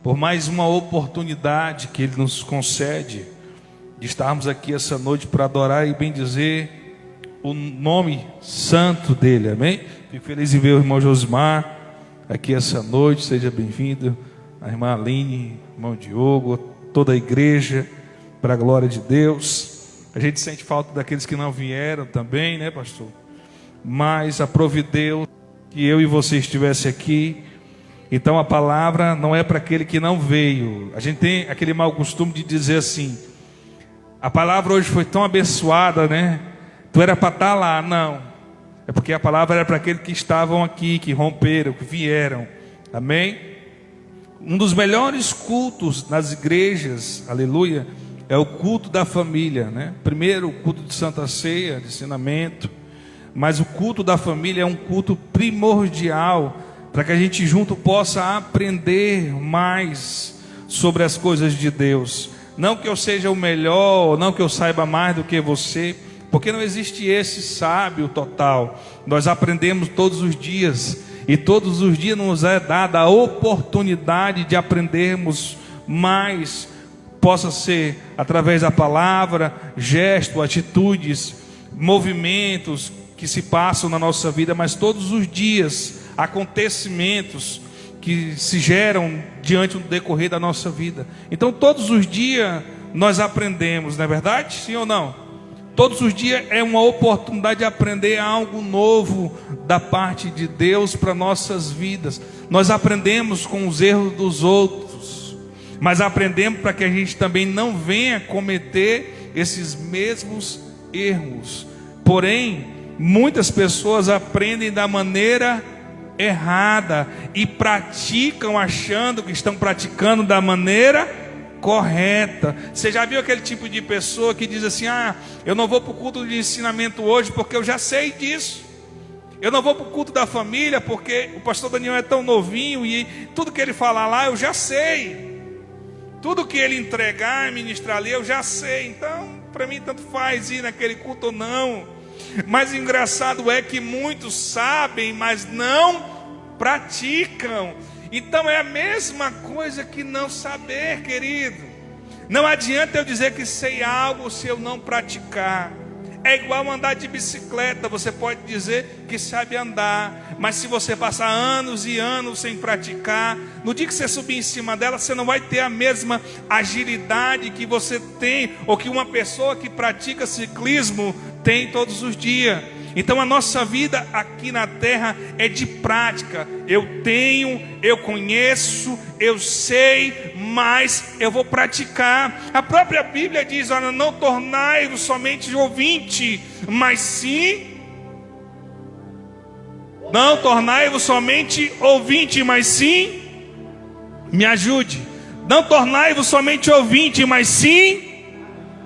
por mais uma oportunidade que Ele nos concede de estarmos aqui essa noite para adorar e bendizer o nome santo dEle, amém? Fico feliz em ver o irmão Josimar aqui essa noite. Seja bem-vindo, a irmã Aline, irmão Diogo, toda a igreja, para a glória de Deus. A gente sente falta daqueles que não vieram também, né, pastor? Mas aprove Deus que eu e você estivesse aqui. Então a palavra não é para aquele que não veio. A gente tem aquele mau costume de dizer assim: a palavra hoje foi tão abençoada, né? Tu era para estar lá. Não, é porque a palavra era para aqueles que estavam aqui, que romperam, que vieram, amém? Um dos melhores cultos nas igrejas, aleluia, é o culto da família, né? Primeiro o culto de Santa Ceia, de ensinamento, mas o culto da família é um culto primordial para que a gente junto possa aprender mais sobre as coisas de Deus. Não que eu seja o melhor, não que eu saiba mais do que você, porque não existe esse sábio total. Nós aprendemos todos os dias, e todos os dias nos é dada a oportunidade de aprendermos mais, possa ser através da palavra, gesto, atitudes, movimentos que se passam na nossa vida, mas todos os dias, acontecimentos que se geram diante do decorrer da nossa vida. Então todos os dias nós aprendemos, não é verdade? Sim ou não? Todos os dias é uma oportunidade de aprender algo novo da parte de Deus para nossas vidas. Nós aprendemos com os erros dos outros, mas aprendemos para que a gente também não venha cometer esses mesmos erros. Porém, muitas pessoas aprendem da maneira errada e praticam achando que estão praticando da maneira correta. Você já viu aquele tipo de pessoa que diz assim: ah, eu não vou para o culto de ensinamento hoje porque eu já sei disso. Eu não vou para o culto da família porque o pastor Daniel é tão novinho e tudo que ele falar lá eu já sei. Tudo que ele entregar e ministrar ali eu já sei. Então, para mim tanto faz ir naquele culto ou não. Mas engraçado é que muitos sabem, mas não praticam. Então é a mesma coisa que não saber, querido. Não adianta eu dizer que sei algo se eu não praticar. É igual andar de bicicleta. Você pode dizer que sabe andar, mas se você passar anos e anos sem praticar, no dia que você subir em cima dela, você não vai ter a mesma agilidade que você tem, ou que uma pessoa que pratica ciclismo tem todos os dias. Então a nossa vida aqui na terra é de prática. Eu tenho, eu conheço, eu sei, mas eu vou praticar. A própria Bíblia diz: olha, não tornai-vos somente ouvinte, mas sim... Não tornai-vos somente ouvinte, mas sim... Me ajude. Não tornai-vos somente ouvinte, mas sim...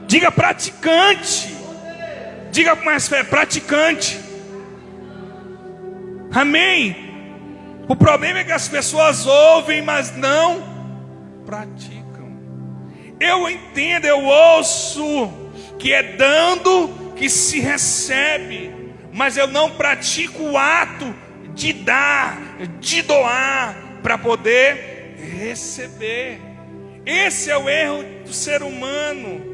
Diga praticante. Diga com mais fé: praticante. Amém? O problema é que as pessoas ouvem, mas não praticam. Eu entendo, eu ouço que é dando que se recebe, mas eu não pratico o ato de dar, de doar, para poder receber. Esse é o erro do ser humano.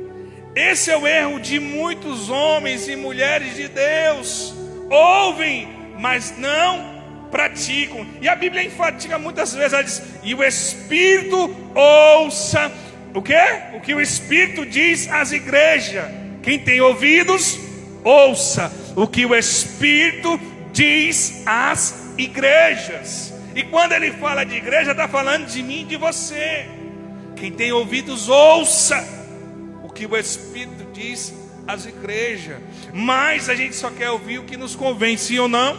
Esse é o erro de muitos homens e mulheres de Deus. Ouvem, mas não praticam. E a Bíblia enfatiza muitas vezes, ela diz: e o Espírito ouça o quê? O que o Espírito diz às igrejas. Quem tem ouvidos, ouça o que o Espírito diz às igrejas. E quando ele fala de igreja, está falando de mim e de você. Quem tem ouvidos, ouça o que o Espírito diz às igrejas. Mas a gente só quer ouvir o que nos convém, sim ou não?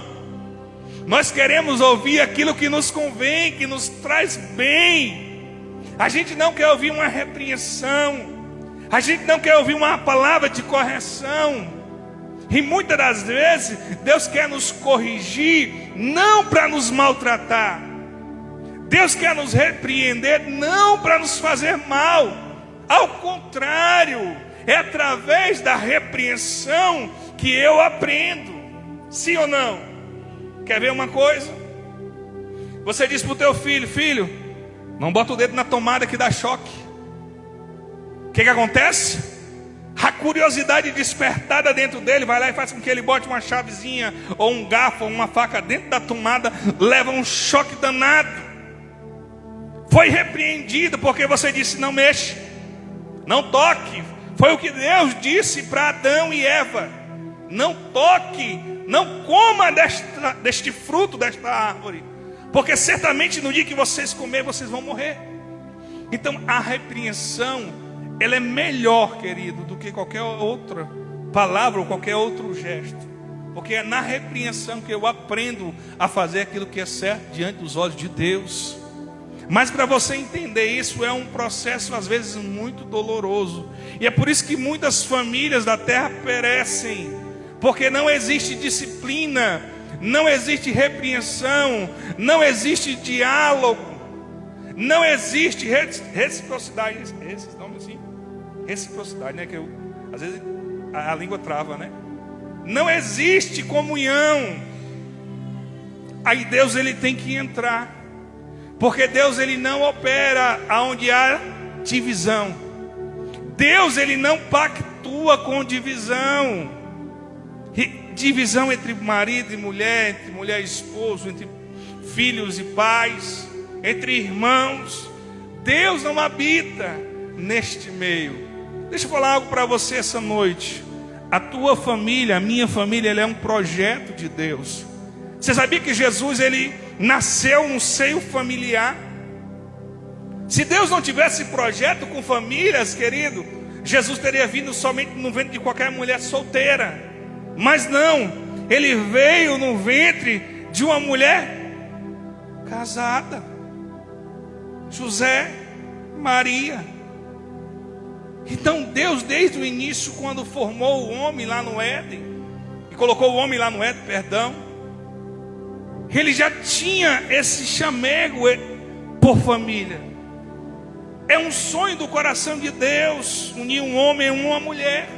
Nós queremos ouvir aquilo que nos convém, que nos traz bem. A gente não quer ouvir uma repreensão, a gente não quer ouvir uma palavra de correção. E muitas das vezes Deus quer nos corrigir, não para nos maltratar. Deus quer nos repreender, não para nos fazer mal. Ao contrário, é através da repreensão que eu aprendo. Sim ou não? Quer ver uma coisa? Você diz para o teu filho: filho, Não bota o dedo na tomada que dá choque. O que acontece? A curiosidade despertada dentro dele vai lá e faz com que ele bote uma chavezinha, ou um garfo, ou uma faca dentro da tomada, leva um choque danado. Foi repreendido porque você disse: não mexe, não toque. Foi o que Deus disse para Adão e Eva: não toque, não coma deste fruto, desta árvore, porque certamente no dia que vocês comerem, vocês vão morrer. Então a repreensão, ela é melhor, querido, do que qualquer outra palavra ou qualquer outro gesto. Porque é na repreensão que eu aprendo a fazer aquilo que é certo diante dos olhos de Deus. Mas para você entender isso, é um processo às vezes muito doloroso. E é por isso que muitas famílias da terra perecem. Porque não existe disciplina, não existe repreensão, não existe diálogo, não existe reciprocidade. Esses nomes assim? Reciprocidade, né? Que às vezes a língua trava, né? Não existe comunhão. Aí Deus, ele tem que entrar, porque Deus, ele não opera aonde há divisão. Deus, ele não pactua com divisão. Divisão entre marido e mulher, entre mulher e esposo, entre filhos e pais, entre irmãos. Deus não habita neste meio. Deixa eu falar algo para você essa noite. A tua família, a minha família, ela é um projeto de Deus. Você sabia que Jesus, ele nasceu no seio familiar? Se Deus não tivesse projeto com famílias, querido, Jesus teria vindo somente no ventre de qualquer mulher solteira. Mas não, ele veio no ventre de uma mulher casada. José, Maria. Então Deus, desde o início, quando formou o homem lá no Éden, e colocou o homem lá no Éden, ele já tinha esse chamego por família. É um sonho do coração de Deus unir um homem e uma mulher.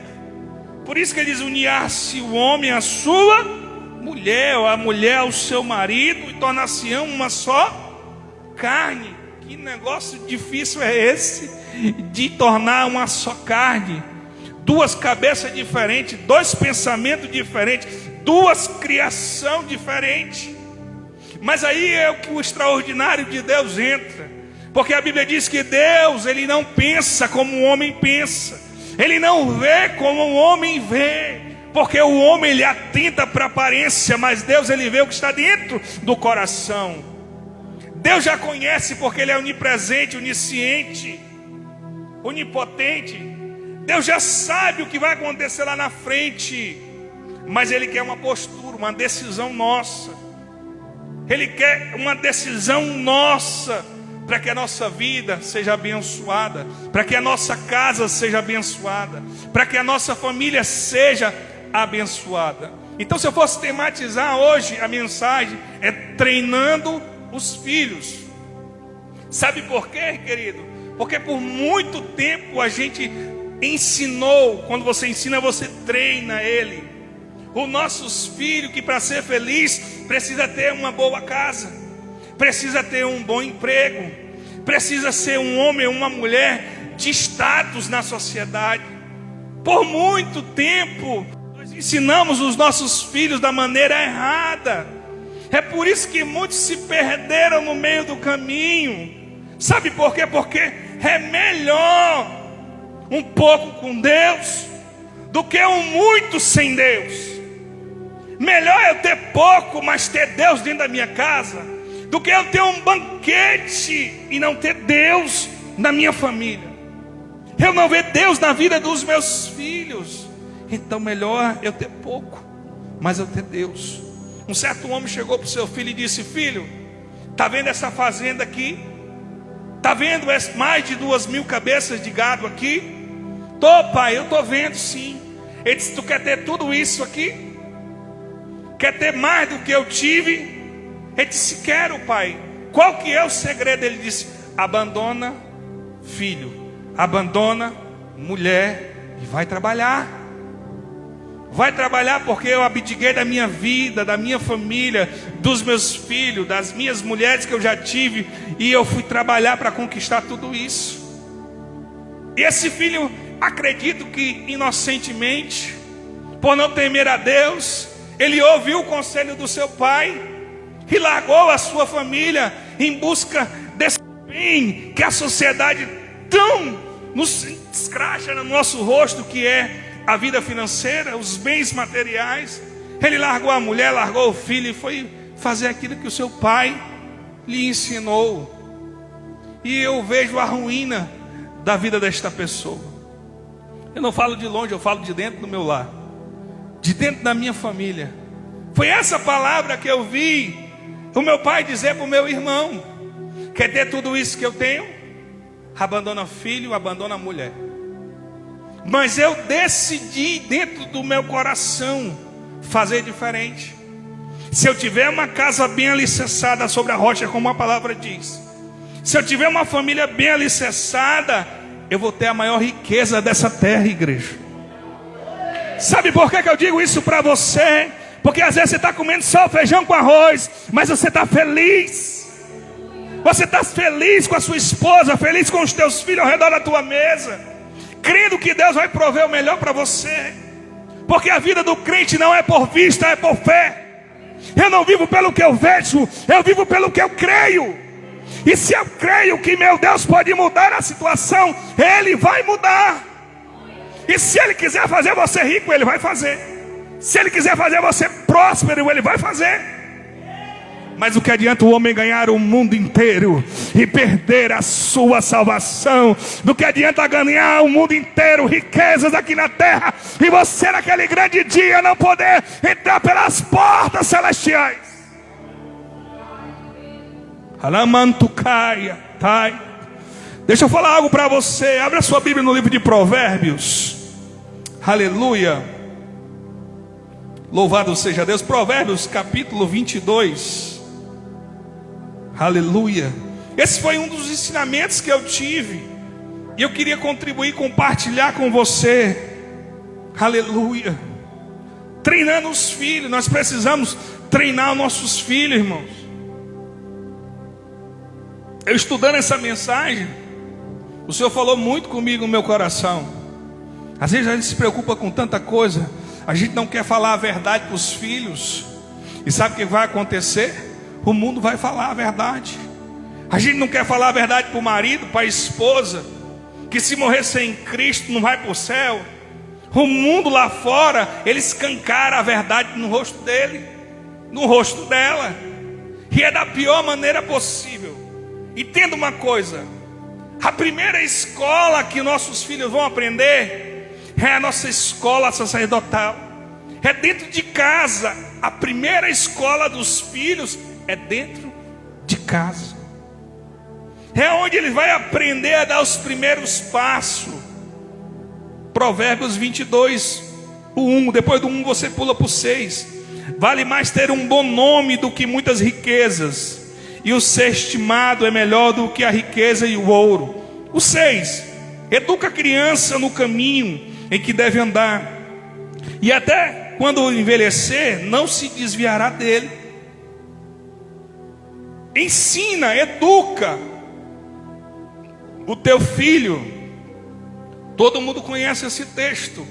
Por isso que ele diz: unir-se o homem à sua mulher, ou a mulher ao seu marido, e tornar-se-ão uma só carne. Que negócio difícil é esse de tornar uma só carne? Duas cabeças diferentes, dois pensamentos diferentes, duas criações diferentes. Mas aí é o que o extraordinário de Deus entra, porque a Bíblia diz que Deus, ele não pensa como o homem pensa, ele não vê como o homem vê, porque o homem, ele atenta para a aparência, mas Deus, ele vê o que está dentro do coração. Deus já conhece, porque ele é onipresente, onisciente, onipotente. Deus já sabe o que vai acontecer lá na frente, mas ele quer uma postura, uma decisão nossa. Ele quer uma decisão nossa, para que a nossa vida seja abençoada, para que a nossa casa seja abençoada, para que a nossa família seja abençoada. Então, se eu fosse tematizar hoje a mensagem, é treinando os filhos. Sabe por quê, querido? Porque por muito tempo a gente ensinou. Quando você ensina, você treina ele. Os nossos filhos, que para ser feliz precisa ter uma boa casa, precisa ter um bom emprego, precisa ser um homem ou uma mulher de status na sociedade. Por muito tempo nós ensinamos os nossos filhos da maneira errada. É por isso que muitos se perderam no meio do caminho. Sabe por quê? Porque é melhor um pouco com Deus do que um muito sem Deus. Melhor eu ter pouco, mas ter Deus dentro da minha casa, do que eu ter um banquete e não ter Deus na minha família. Eu não ver Deus na vida dos meus filhos. Então melhor eu ter pouco, mas eu ter Deus. Um certo homem chegou para o seu filho e disse: filho, está vendo essa fazenda aqui? Está vendo mais de 2.000 cabeças de gado aqui? Tô, pai, eu estou vendo sim. Ele disse: tu quer ter tudo isso aqui? Quer ter mais do que eu tive? Ele disse: quero, pai. Qual que é o segredo? Ele disse: abandona filho, abandona mulher e vai trabalhar. Vai trabalhar porque eu abdiquei da minha vida, da minha família, dos meus filhos, das minhas mulheres que eu já tive, e eu fui trabalhar para conquistar tudo isso. E esse filho, acredito que inocentemente, por não temer a Deus, ele ouviu o conselho do seu pai e largou a sua família em busca desse bem que a sociedade tão nos escracha no nosso rosto, que é a vida financeira, os bens materiais. Ele largou a mulher, largou o filho e foi fazer aquilo que o seu pai lhe ensinou. E eu vejo a ruína da vida desta pessoa. Eu não falo de longe, eu falo de dentro do meu lar, de dentro da minha família. Foi essa palavra que eu vi o meu pai dizer para o meu irmão: quer ter tudo isso que eu tenho? Abandona filho, abandona mulher. Mas eu decidi dentro do meu coração fazer diferente. Se eu tiver uma casa bem alicerçada sobre a rocha, como a palavra diz, se eu tiver uma família bem alicerçada, eu vou ter a maior riqueza dessa terra, igreja. Sabe por que eu digo isso para você? Porque às vezes você está comendo só feijão com arroz, mas você está feliz. Você está feliz com a sua esposa, feliz com os teus filhos ao redor da tua mesa, crendo que Deus vai prover o melhor para você. Porque a vida do crente não é por vista, é por fé. Eu não vivo pelo que eu vejo, eu vivo pelo que eu creio. E se eu creio que meu Deus pode mudar a situação, Ele vai mudar. E se Ele quiser fazer você rico, Ele vai fazer. Se Ele quiser fazer você próspero, Ele vai fazer. Mas o que adianta o homem ganhar o mundo inteiro e perder a sua salvação? Do que adianta ganhar o mundo inteiro, riquezas aqui na terra, e você naquele grande dia não poder entrar pelas portas celestiais? Deixa eu falar algo para você. Abre a sua Bíblia no livro de Provérbios. Aleluia. Louvado seja Deus. Provérbios capítulo 22. Aleluia. Esse foi um dos ensinamentos que eu tive, e eu queria contribuir, compartilhar com você. Aleluia. Treinando os filhos. Nós precisamos treinar os nossos filhos, irmãos. Eu estudando essa mensagem, o Senhor falou muito comigo no meu coração. Às vezes a gente se preocupa com tanta coisa, a gente não quer falar a verdade para os filhos. E sabe o que vai acontecer? O mundo vai falar a verdade. A gente não quer falar a verdade para o marido, para a esposa, que se morrer sem Cristo não vai para o céu. O mundo lá fora, ele escancara a verdade no rosto dele, no rosto dela, e é da pior maneira possível. Entenda uma coisa: a primeira escola que nossos filhos vão aprender é a nossa escola sacerdotal. É dentro de casa. A primeira escola dos filhos é dentro de casa. É onde ele vai aprender a dar os primeiros passos. Provérbios 22, o 1. Depois do 1 você pula para o 6. Vale mais ter um bom nome do que muitas riquezas, e o ser estimado é melhor do que a riqueza e o ouro. O 6. Educa a criança no caminho em que deve andar, e até quando envelhecer não se desviará dele. Ensina, educa o teu filho. Todo mundo conhece esse texto,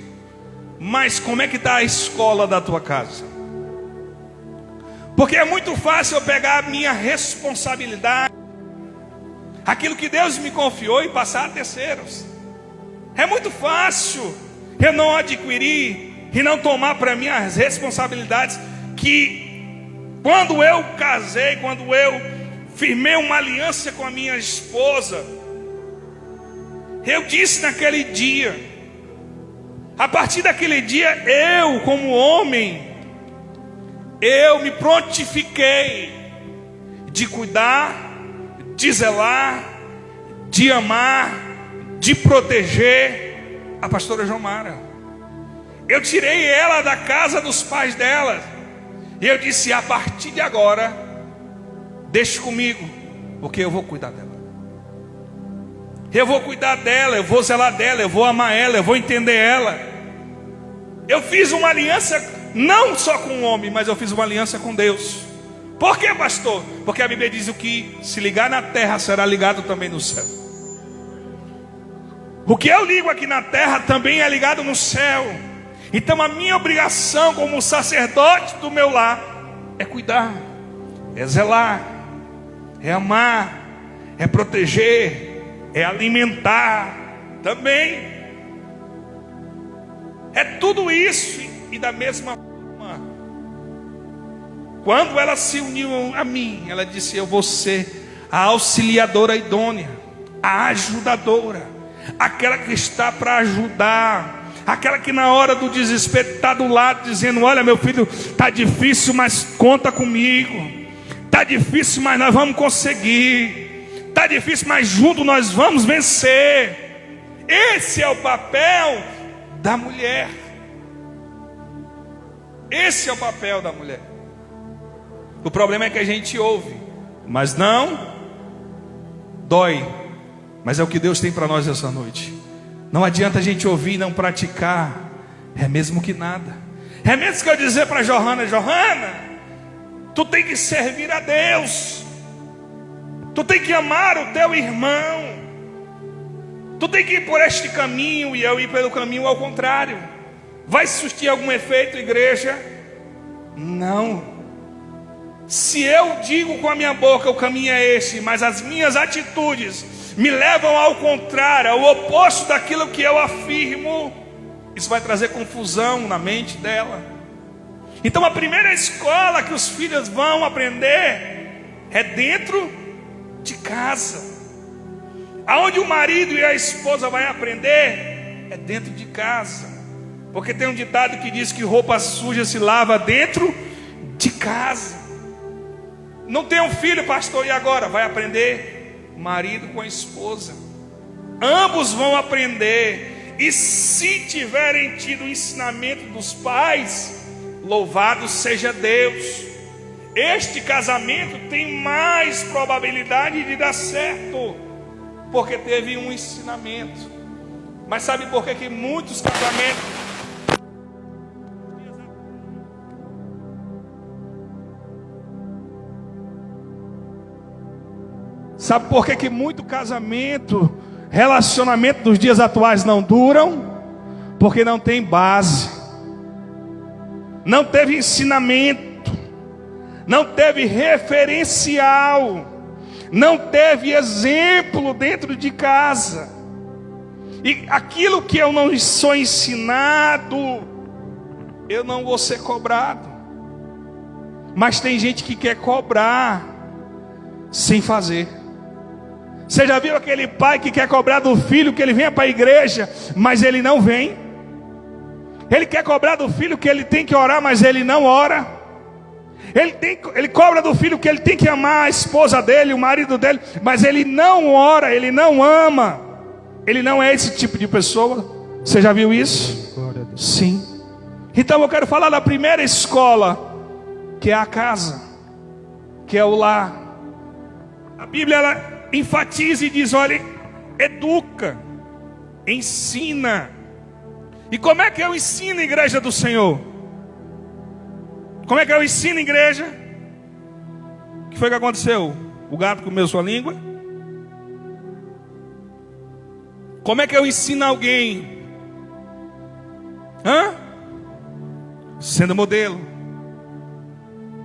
mas como é que está a escola da tua casa? Porque é muito fácil eu pegar a minha responsabilidade, aquilo que Deus me confiou, e passar a terceiros. É muito fácil eu não adquirir e não tomar para mim as responsabilidades que, quando eu casei, quando eu firmei uma aliança com a minha esposa, eu disse naquele dia, a partir daquele dia, eu como homem, eu me prontifiquei de cuidar, de zelar, de amar, de proteger a pastora Jomara. Eu tirei ela da casa dos pais dela, e eu disse: a partir de agora, deixe comigo, porque eu vou cuidar dela. Eu vou cuidar dela, eu vou zelar dela, eu vou amar ela, eu vou entender ela. Eu fiz uma aliança não só com o homem, mas eu fiz uma aliança com Deus. Por quê, pastor? Porque a Bíblia diz: o que se ligar na terra será ligado também no céu. O que eu ligo aqui na terra também é ligado no céu. Então a minha obrigação como sacerdote do meu lar é cuidar, é zelar, é amar, é proteger, é alimentar também. É tudo isso. E da mesma forma, quando ela se uniu a mim, ela disse: eu vou ser a auxiliadora idônea, a ajudadora, aquela que está para ajudar, aquela que na hora do desespero está do lado dizendo: olha, meu filho, está difícil, mas conta comigo. Está difícil, mas nós vamos conseguir. Está difícil, mas juntos nós vamos vencer. Esse é o papel da mulher. Esse é o papel da mulher. O problema é que a gente ouve, mas não dói. Mas é o que Deus tem para nós essa noite. Não adianta a gente ouvir e não praticar. É mesmo que nada. É mesmo que eu dizer para Johanna: Johanna, tu tem que servir a Deus. Tu tem que amar o teu irmão. Tu tem que ir por este caminho e eu ir pelo caminho ao contrário. Vai surtir algum efeito, igreja? Não. Se eu digo com a minha boca o caminho é este, mas as minhas atitudes me levam ao contrário, ao oposto daquilo que eu afirmo, isso vai trazer confusão na mente dela. Então a primeira escola que os filhos vão aprender é dentro de casa. Aonde o marido e a esposa vão aprender é dentro de casa. Porque tem um ditado que diz que roupa suja se lava dentro de casa. Não tem um filho, pastor, e agora? Vai aprender marido com a esposa. Ambos vão aprender. E se tiverem tido o ensinamento dos pais, louvado seja Deus. Este casamento tem mais probabilidade de dar certo, porque teve um ensinamento. Mas sabe por que muitos casamentos... Sabe por que muito casamento, relacionamento dos dias atuais não duram? Porque não tem base, não teve ensinamento, não teve referencial, não teve exemplo dentro de casa. E aquilo que eu não sou ensinado, eu não vou ser cobrado. Mas tem gente que quer cobrar sem fazer. Você já viu aquele pai que quer cobrar do filho que ele venha para a igreja, mas ele não vem? Ele quer cobrar do filho que ele tem que orar, mas ele não ora. Ele cobra do filho que ele tem que amar a esposa dele, o marido dele, mas ele não ora, ele não ama. Ele não é esse tipo de pessoa. Você já viu isso? Sim. Então eu quero falar da primeira escola, que é a casa, que é o lar. A Bíblia ela enfatiza e diz: olha, educa, ensina. E como é que eu ensino, igreja do Senhor? Como é que eu ensino, igreja? O que foi que aconteceu? O gato comeu sua língua? Como é que eu ensino alguém? Sendo modelo,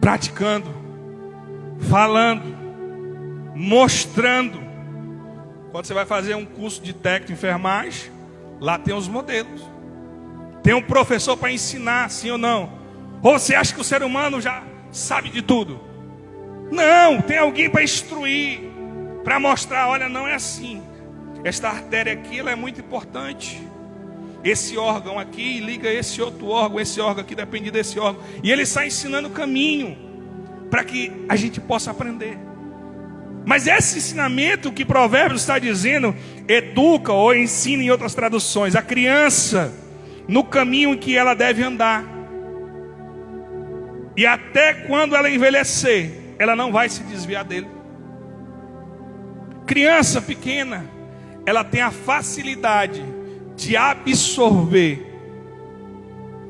praticando, falando, mostrando. Quando você vai fazer um curso de técnico de enfermagem, lá tem os modelos. Tem um professor para ensinar, sim ou não? Ou você acha que o ser humano já sabe de tudo? Não, tem alguém para instruir, para mostrar: olha, não é assim. Esta artéria aqui ela é muito importante. Esse órgão aqui liga esse outro órgão, esse órgão aqui depende desse órgão. E ele está ensinando o caminho para que a gente possa aprender. Mas esse ensinamento que Provérbios está dizendo, educa ou ensina em outras traduções, a criança no caminho em que ela deve andar. E até quando ela envelhecer, ela não vai se desviar dele. Criança pequena, ela tem a facilidade de absorver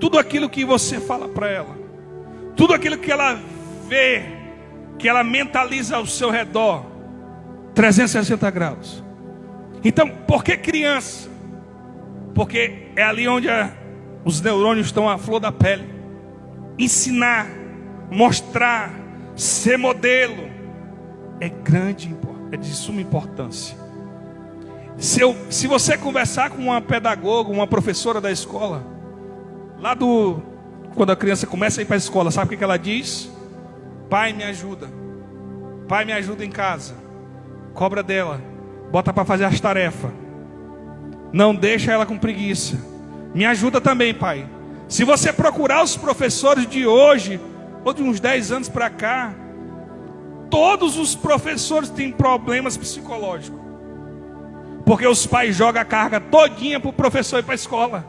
tudo aquilo que você fala para ela, tudo aquilo que ela vê, que ela mentaliza ao seu redor, 360 graus. Então, por que criança? Porque é ali onde os neurônios estão à flor da pele. Ensinar, mostrar, ser modelo é de suma importância. Se você conversar com uma pedagoga, uma professora da escola, quando a criança começa a ir para a escola, sabe o que ela diz? Pai, me ajuda. Pai, me ajuda em casa. Cobra dela. Bota para fazer as tarefas. Não deixa ela com preguiça. Me ajuda também, pai. Se você procurar os professores de hoje, ou de uns 10 anos para cá, todos os professores têm problemas psicológicos. Porque os pais jogam a carga todinha para o professor ir para a escola,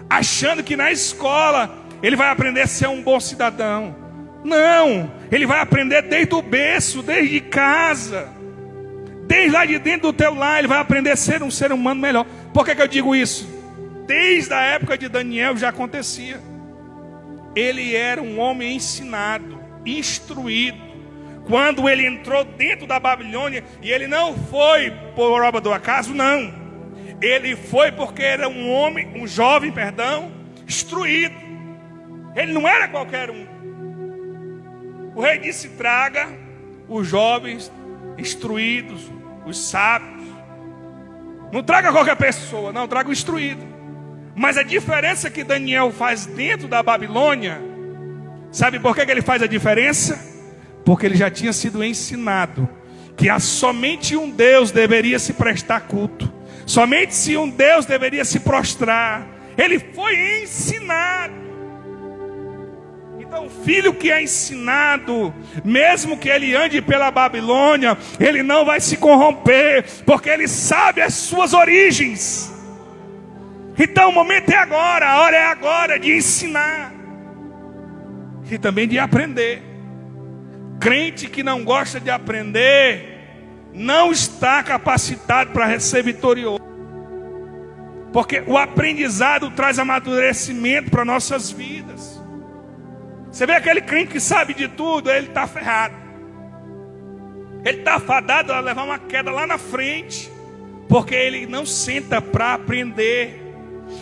achando que na escola ele vai aprender a ser um bom cidadão. Não, ele vai aprender desde o berço, desde casa, desde lá de dentro do teu lar, ele vai aprender a ser um ser humano melhor. Por que eu digo isso? Desde a época de Daniel já acontecia. Ele era um homem ensinado, instruído. Quando ele entrou dentro da Babilônia, e ele não foi por obra do acaso, não. Ele foi porque era um jovem, instruído. Ele não era qualquer um. O rei disse: traga os jovens instruídos, os sábios. Não traga qualquer pessoa, não, traga o instruído. Mas a diferença que Daniel faz dentro da Babilônia, sabe por que ele faz a diferença? Porque ele já tinha sido ensinado que somente um Deus deveria se prestar culto, somente se um Deus deveria se prostrar. Ele foi ensinado. Então o filho que é ensinado, mesmo que ele ande pela Babilônia, ele não vai se corromper, porque ele sabe as suas origens. Então o momento é agora, a hora é agora de ensinar e também de aprender. Crente que não gosta de aprender não está capacitado para ser vitorioso, porque o aprendizado traz amadurecimento para nossas vidas. Você vê aquele crente que sabe de tudo, ele está ferrado, ele está fadado a levar uma queda lá na frente, porque ele não senta para aprender.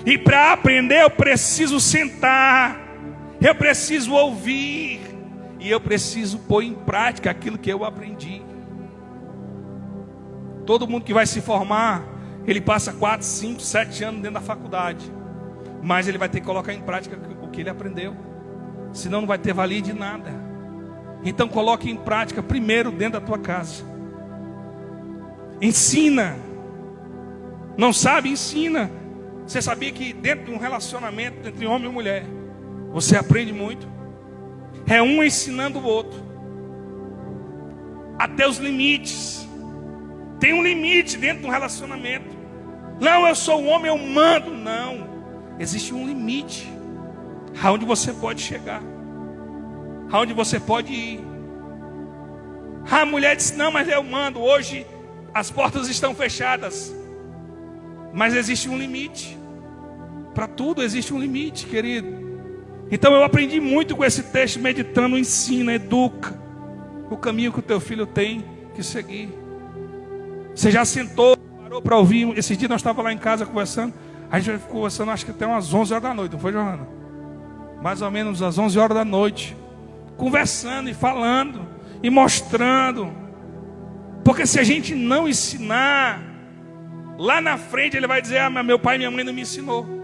E para aprender eu preciso sentar, eu preciso ouvir, e eu preciso pôr em prática aquilo que eu aprendi. Todo mundo que vai se formar, ele passa 4, 5, 7 anos dentro da faculdade, mas ele vai ter que colocar em prática o que ele aprendeu, senão não vai ter valia de nada. Então coloque em prática primeiro dentro da tua casa. Ensina. Não sabe? Ensina. Você sabia que dentro de um relacionamento entre homem e mulher, você aprende muito? É um ensinando o outro, até os limites. Tem um limite dentro de um relacionamento. Não, eu sou um homem, eu mando. Não, existe um limite aonde você pode chegar, aonde você pode ir. A mulher disse: não, mas eu mando. Hoje as portas estão fechadas, mas existe um limite. Para tudo existe um limite, querido. Então eu aprendi muito com esse texto, meditando. Ensina, educa o caminho que o teu filho tem que seguir. Você já sentou, parou para ouvir? Esse dia nós estávamos lá em casa conversando. A gente ficou conversando, acho que até umas 11 horas da noite, não foi, Johanna? Mais ou menos às 11 horas da noite, conversando e falando e mostrando. Porque se a gente não ensinar, lá na frente ele vai dizer: ah, mas meu pai e minha mãe não me ensinou.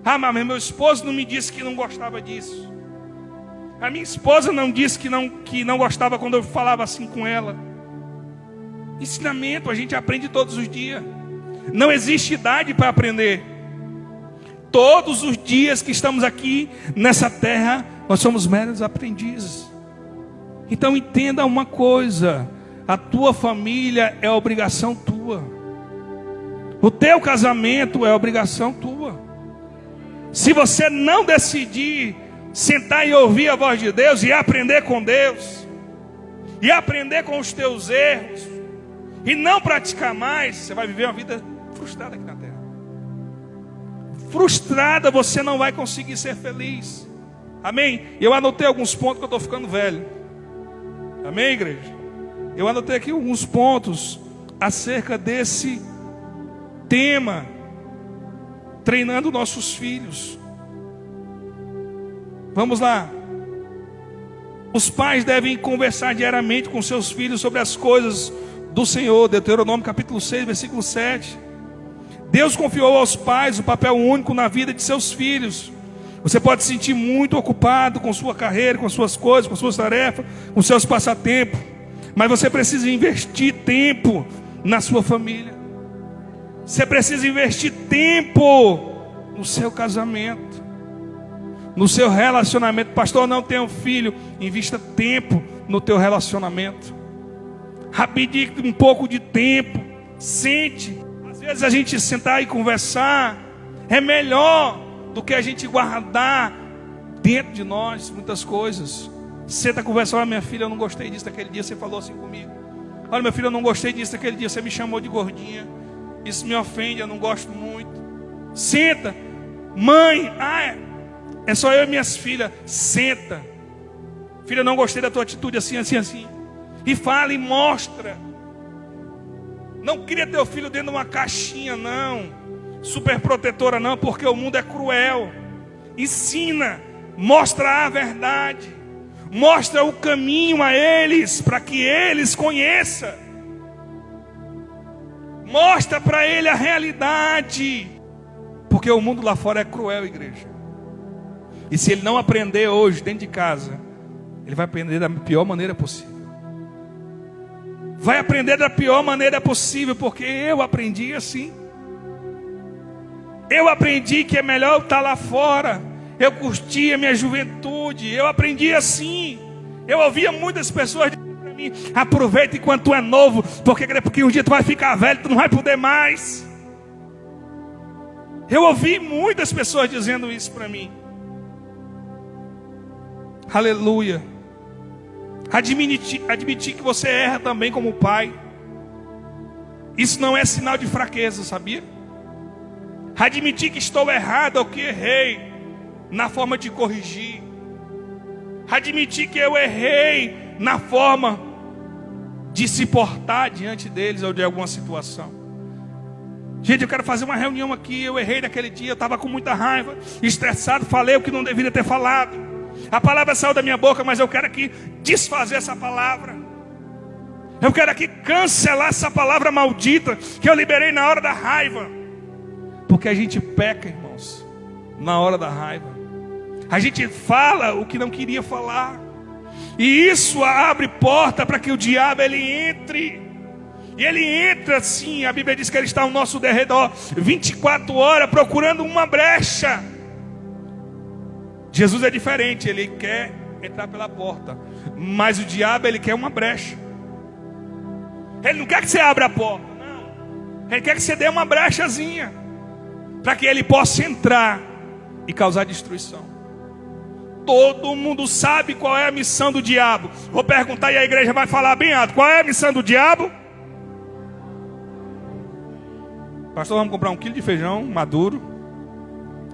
Ah, mas meu esposo não me disse que não gostava disso. A minha esposa não disse que não gostava quando eu falava assim com ela. Ensinamento a gente aprende todos os dias. Não existe idade para aprender. Todos os dias que estamos aqui nessa terra, nós somos meros aprendizes. Então entenda uma coisa: a tua família é obrigação tua. O teu casamento é obrigação tua. Se você não decidir sentar e ouvir a voz de Deus e aprender com Deus, e aprender com os teus erros, e não praticar mais, você vai viver uma vida frustrada aqui na terra. frustrada, você não vai conseguir ser feliz. Amém? Eu anotei alguns pontos que eu estou ficando velho. Amém, igreja? Eu anotei aqui alguns pontos acerca desse tema, treinando nossos filhos. Vamos lá. Os pais devem conversar diariamente com seus filhos sobre as coisas do Senhor. Deuteronômio capítulo 6, versículo 7. Deus confiou aos pais o papel único na vida de seus filhos. Você pode se sentir muito ocupado com sua carreira, com suas coisas, com suas tarefas, com seus passatempos, mas você precisa investir tempo na sua família. Você precisa investir tempo no seu casamento, no seu relacionamento. Pastor, não tenho filho. Invista tempo no teu relacionamento. Rapidinho, um pouco de tempo. Sente. Às vezes a gente sentar e conversar é melhor do que a gente guardar dentro de nós muitas coisas. Senta, conversa. Olha, minha filha, eu não gostei disso daquele dia, você falou assim comigo. Olha, meu filho, eu não gostei disso daquele dia, você me chamou de gordinha. Isso me ofende, eu não gosto muito. Senta. Mãe, é só eu e minhas filhas. Senta. Filha, eu não gostei da tua atitude assim, assim, assim. E fala e mostra. Não cria teu filho dentro de uma caixinha, não. Super protetora, não, porque o mundo é cruel. Ensina. Mostra a verdade. Mostra o caminho a eles, para que eles conheçam. Mostra para ele a realidade. Porque o mundo lá fora é cruel, igreja. E se ele não aprender hoje, dentro de casa, ele vai aprender da pior maneira possível. Vai aprender da pior maneira possível, porque eu aprendi assim. Eu aprendi que é melhor eu estar lá fora. Eu curti a minha juventude. Eu aprendi assim. Eu ouvia muitas pessoas dizendo para mim: aproveita enquanto tu é novo, porque um dia tu vai ficar velho, tu não vai poder mais. Eu ouvi muitas pessoas dizendo isso para mim. Aleluia. Admitir que você erra também como pai. Isso não é sinal de fraqueza, sabia? Admitir que estou errado ou que errei, na forma de corrigir. Admitir que eu errei na forma de se portar diante deles ou de alguma situação. Gente, eu quero fazer uma reunião aqui. Eu errei naquele dia, eu estava com muita raiva, estressado, falei o que não deveria ter falado. A palavra saiu da minha boca, mas eu quero aqui desfazer essa palavra. Eu quero aqui cancelar essa palavra maldita que eu liberei na hora da raiva. Porque a gente peca, irmãos, na hora da raiva. A gente fala o que não queria falar. E isso abre porta para que o diabo ele entre. E ele entra assim, a Bíblia diz que ele está ao nosso derredor 24 horas procurando uma brecha. Jesus é diferente, ele quer entrar pela porta, mas o diabo ele quer uma brecha. Ele não quer que você abra a porta, não. Ele quer que você dê uma brechazinha, para que ele possa entrar e causar destruição. Todo mundo sabe qual é a missão do diabo. Vou perguntar e a igreja vai falar bem alto: qual é a missão do diabo? Pastor, vamos comprar 1 quilo de feijão maduro,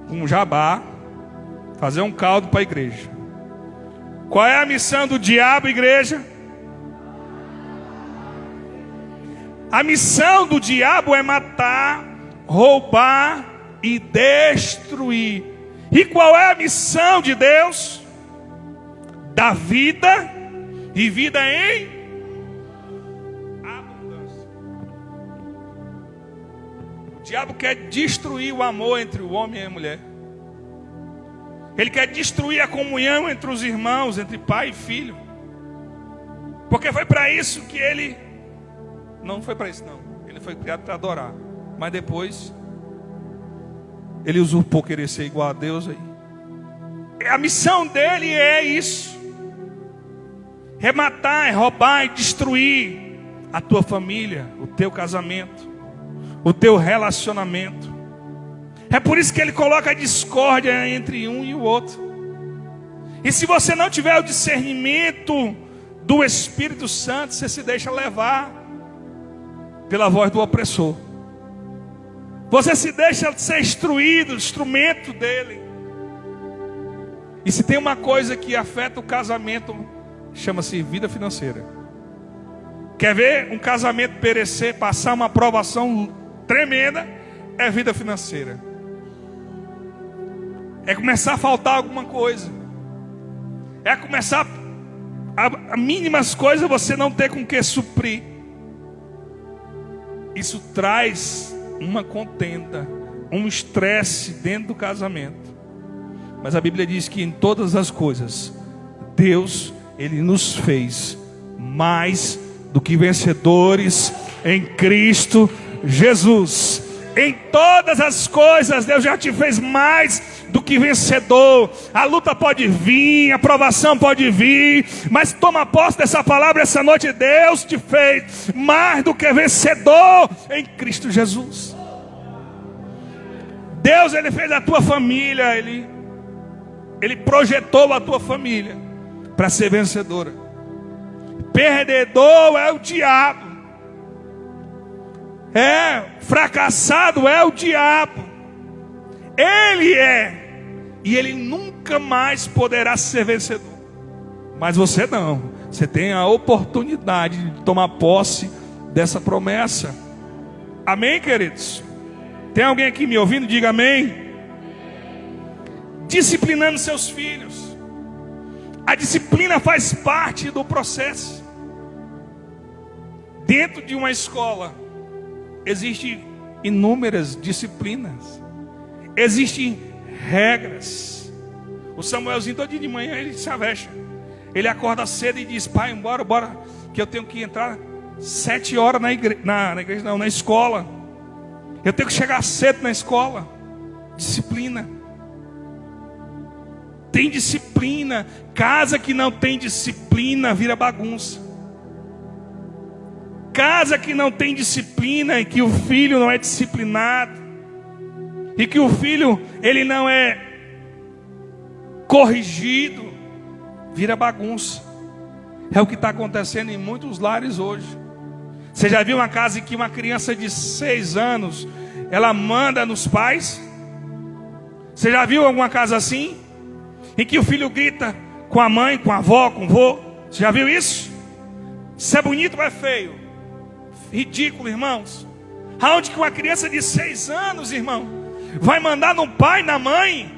com jabá, fazer um caldo para a igreja. Qual é a missão do diabo, igreja? A missão do diabo é matar, roubar e destruir. E qual é a missão de Deus? Dar vida e vida em abundância. O diabo quer destruir o amor entre o homem e a mulher. Ele quer destruir a comunhão entre os irmãos, entre pai e filho. Porque foi para isso que ele... Não foi para isso, não. Ele foi criado para adorar. Mas depois, ele usurpou querer ser igual a Deus aí. A missão dele é isso. É matar, é roubar e destruir a tua família, o teu casamento, o teu relacionamento. É por isso que ele coloca a discórdia entre um e o outro. E se você não tiver o discernimento do Espírito Santo, você se deixa levar pela voz do opressor. Você se deixa ser instruído, instrumento dele. E se tem uma coisa que afeta o casamento, chama-se vida financeira. Quer ver um casamento perecer, passar uma provação tremenda? É vida financeira. É começar a faltar alguma coisa. É começar a mínimas coisas você não ter com que suprir. Isso traz uma contenda, um estresse dentro do casamento. Mas a Bíblia diz que em todas as coisas Deus, Ele nos fez mais do que vencedores em Cristo Jesus. Em todas as coisas Deus já te fez mais do que vencedor. A luta pode vir, a provação pode vir, mas toma posse dessa palavra essa noite. Deus te fez mais do que vencedor em Cristo Jesus. Deus, Ele fez a tua família, Ele projetou a tua família para ser vencedora. Perdedor é o diabo. Fracassado é o diabo. Ele é. E ele nunca mais poderá ser vencedor. Mas você não. Você tem a oportunidade de tomar posse dessa promessa. Amém, queridos? Tem alguém aqui me ouvindo? Diga amém. Disciplinando seus filhos. A disciplina faz parte do processo. Dentro de uma escola existem inúmeras disciplinas. Existem regras. O Samuelzinho todo dia de manhã ele se avexa. Ele acorda cedo e diz: pai, bora, que eu tenho que entrar 7 horas na igreja, não, na escola. Eu tenho que chegar cedo na escola. Disciplina. Tem disciplina. Casa que não tem disciplina vira bagunça. Casa que não tem disciplina e que o filho não é disciplinado, e que o filho ele não é corrigido, vira bagunça. É o que está acontecendo em muitos lares hoje. Você já viu uma casa em que uma criança de 6 anos ela manda nos pais? Você já viu alguma casa assim? Em que o filho grita com a mãe, com a avó, com o vô? Você já viu isso? Isso é bonito ou é feio? Ridículo, irmãos. Aonde que uma criança de 6 anos, irmão, vai mandar no pai, na mãe,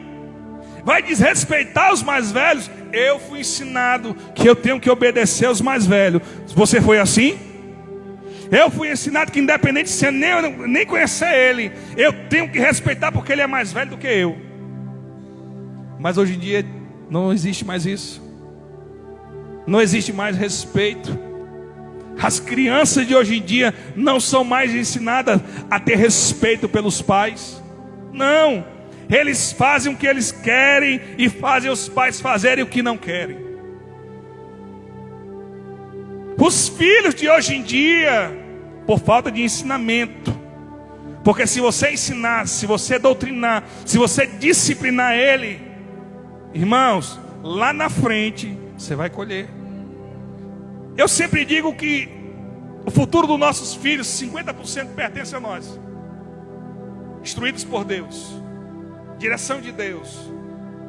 vai desrespeitar os mais velhos? Eu fui ensinado que eu tenho que obedecer aos mais velhos. Você foi assim? Eu fui ensinado que independente de você nem conhecer ele, eu tenho que respeitar porque ele é mais velho do que eu. Mas hoje em dia não existe mais isso. Não existe mais respeito. As crianças de hoje em dia não são mais ensinadas a ter respeito pelos pais. Não, eles fazem o que eles querem e fazem os pais fazerem o que não querem. Os filhos de hoje em dia, por falta de ensinamento. Porque se você ensinar, se você doutrinar, se você disciplinar ele, irmãos, lá na frente você vai colher. Eu sempre digo que o futuro dos nossos filhos, 50% pertence a nós. Instruídos por Deus, direção de Deus.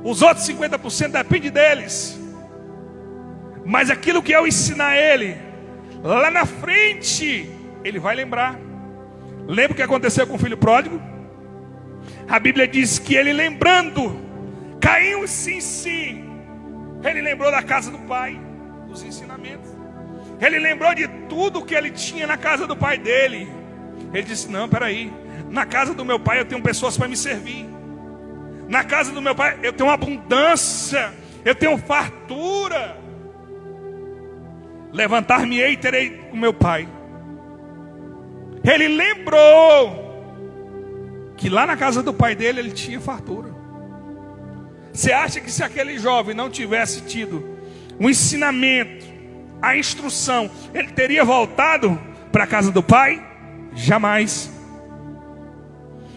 Os outros 50% depende deles. Mas aquilo que eu ensinar ele, lá na frente, ele vai lembrar. Lembra o que aconteceu com o filho pródigo? A Bíblia diz que ele lembrando, caiu-se em si. Ele lembrou da casa do pai, dos ensinamentos. Ele lembrou de tudo que ele tinha na casa do pai dele. Ele disse: não, peraí, na casa do meu pai eu tenho pessoas para me servir. Na casa do meu pai eu tenho abundância, eu tenho fartura. Levantar-me-ei e terei com meu pai. Ele lembrou que lá na casa do pai dele ele tinha fartura. Você acha que se aquele jovem não tivesse tido um ensinamento, a instrução, ele teria voltado para a casa do pai? Jamais.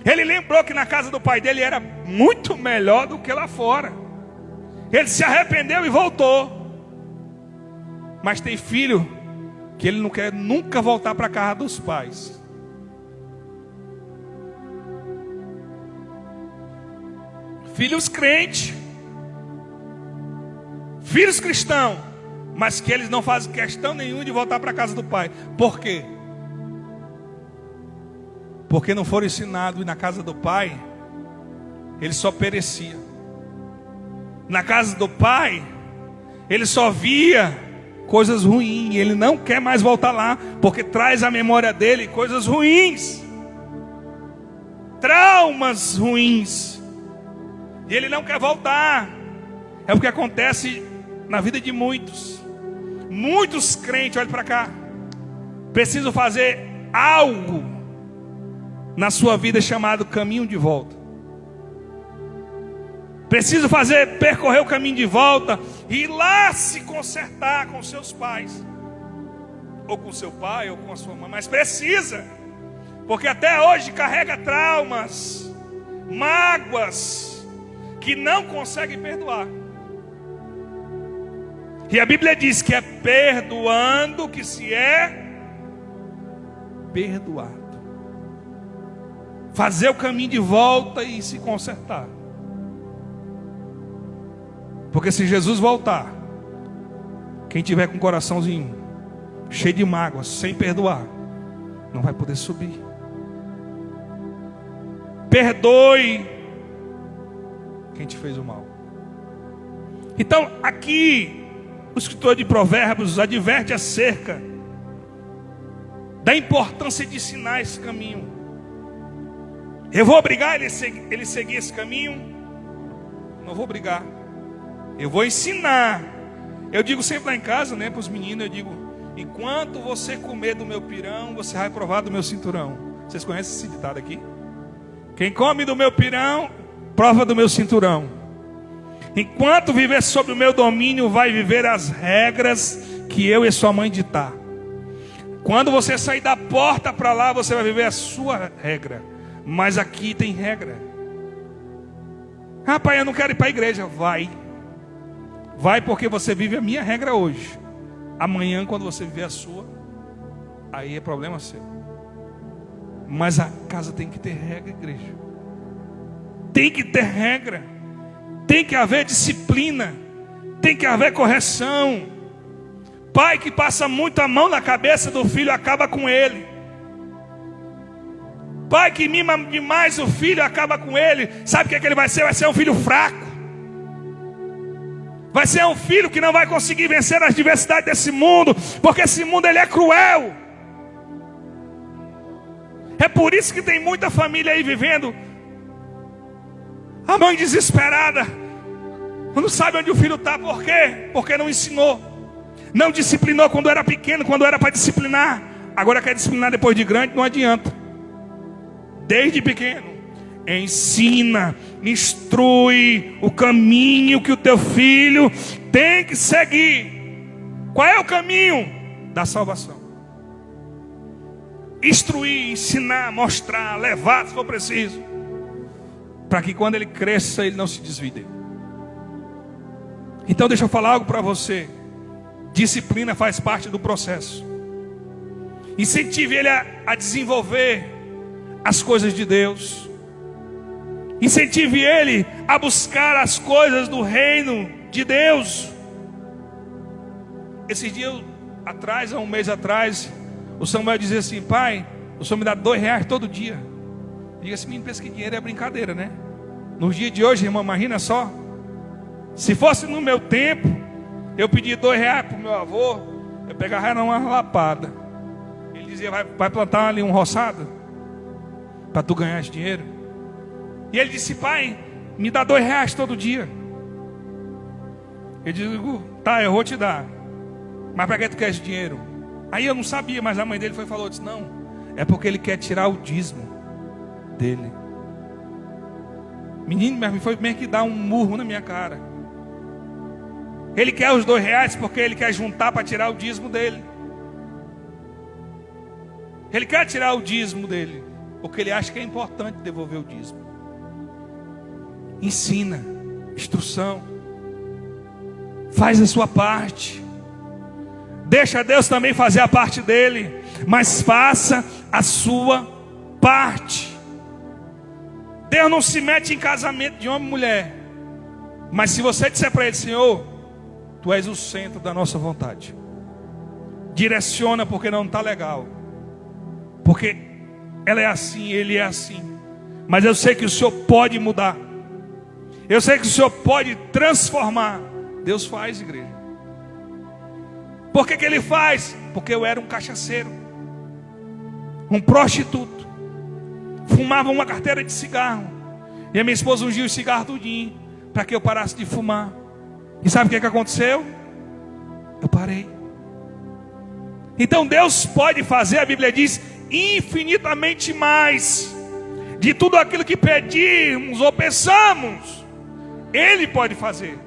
Ele lembrou que na casa do pai dele era muito melhor do que lá fora. Ele se arrependeu e voltou. Mas tem filho que ele não quer nunca voltar para a casa dos pais. filhos crentes, filhos cristãos, mas que eles não fazem questão nenhuma de voltar para a casa do pai. Por quê? Porque não foram ensinados e na casa do pai ele só perecia. Na casa do pai ele só via coisas ruins. Ele não quer mais voltar lá, porque traz à memória dele coisas ruins, traumas ruins, e ele não quer voltar. É o que acontece na vida de muitos crentes. Olha para cá, precisam fazer algo na sua vida chamado caminho de volta. Preciso percorrer o caminho de volta e ir lá se consertar com seus pais, ou com seu pai, ou com a sua mãe. Mas precisa, porque até hoje carrega traumas, mágoas, que não consegue perdoar. E a Bíblia diz que é perdoando que se é perdoado. Fazer o caminho de volta e se consertar. Porque se Jesus voltar, quem tiver com o coraçãozinho cheio de mágoas, sem perdoar, não vai poder subir. Perdoe quem te fez o mal. Então aqui o escritor de Provérbios adverte acerca da importância de ensinar esse caminho. Eu vou obrigar ele a seguir esse caminho? Não vou obrigar. Eu vou ensinar. Eu digo sempre lá em casa, para os meninos, eu digo: enquanto você comer do meu pirão, você vai provar do meu cinturão. Vocês conhecem esse ditado aqui? Quem come do meu pirão, prova do meu cinturão. Enquanto viver sob o meu domínio, vai viver as regras que eu e sua mãe ditar. Quando você sair da porta para lá, você vai viver a sua regra. Mas aqui tem regra. Rapaz, eu não quero ir para a igreja. Vai porque você vive a minha regra hoje. Amanhã, quando você viver a sua, aí é problema seu. Mas a casa tem que ter regra, igreja. Tem que ter regra. Tem que haver disciplina. Tem que haver correção. Pai que passa muita mão na cabeça do filho, acaba com ele. Pai que mima demais o filho, acaba com ele. Sabe o que é que ele vai ser? Vai ser um filho fraco. Vai ser um filho que não vai conseguir vencer as diversidades desse mundo, porque esse mundo ele é cruel. É por isso que tem muita família aí vivendo, a mãe desesperada, não sabe onde o filho está. Por quê? Porque não ensinou, não disciplinou quando era pequeno, quando era para disciplinar. Agora quer disciplinar depois de grande, não adianta. Desde pequeno ensina, instrui o caminho que o teu filho tem que seguir. Qual é o caminho da salvação? Instruir, ensinar, mostrar, levar se for preciso, para que quando ele cresça ele não se desvie dele. Então deixa eu falar algo para você. Disciplina faz parte do processo. Incentive ele a desenvolver as coisas de Deus. Incentive ele a buscar as coisas do reino de Deus. Esses dias atrás, há um mês atrás, o Samuel dizia assim: pai, o senhor me dá R$2 todo dia. Diga assim: menino, pensa que dinheiro é brincadeira, né? Nos dias de hoje, irmão, imagina só. Se fosse no meu tempo, eu pedia R$2 para o meu avô, eu pegava uma lapada. Ele dizia: vai plantar ali um roçado para tu ganhar esse dinheiro. E ele disse: pai, me dá R$2 todo dia. Eu digo: tá, eu vou te dar. Mas para que tu quer esse dinheiro? Aí eu não sabia, mas a mãe dele falou, disse: não, é porque ele quer tirar o dízimo dele. Menino, mas foi meio que dar um murro na minha cara. Ele quer os R$2 porque ele quer juntar para tirar o dízimo dele. Ele quer tirar o dízimo dele porque ele acha que é importante devolver o dízimo. Ensina, instrução, faz a sua parte. Deixa Deus também fazer a parte dele, mas faça a sua parte. Deus não se mete em casamento de homem e mulher. Mas se você disser para ele: Senhor, tu és o centro da nossa vontade, direciona, porque não está legal, porque ela é assim, ele é assim, mas eu sei que o Senhor pode mudar, eu sei que o Senhor pode transformar. Deus faz, igreja. Por que Ele faz? Porque eu era um cachaceiro, um prostituto, fumava uma carteira de cigarro, e a minha esposa ungiu o cigarro tudinho para que eu parasse de fumar. E sabe o que aconteceu? Eu parei. Então Deus pode fazer, a Bíblia diz, infinitamente mais de tudo aquilo que pedirmos ou pensamos. Ele pode fazer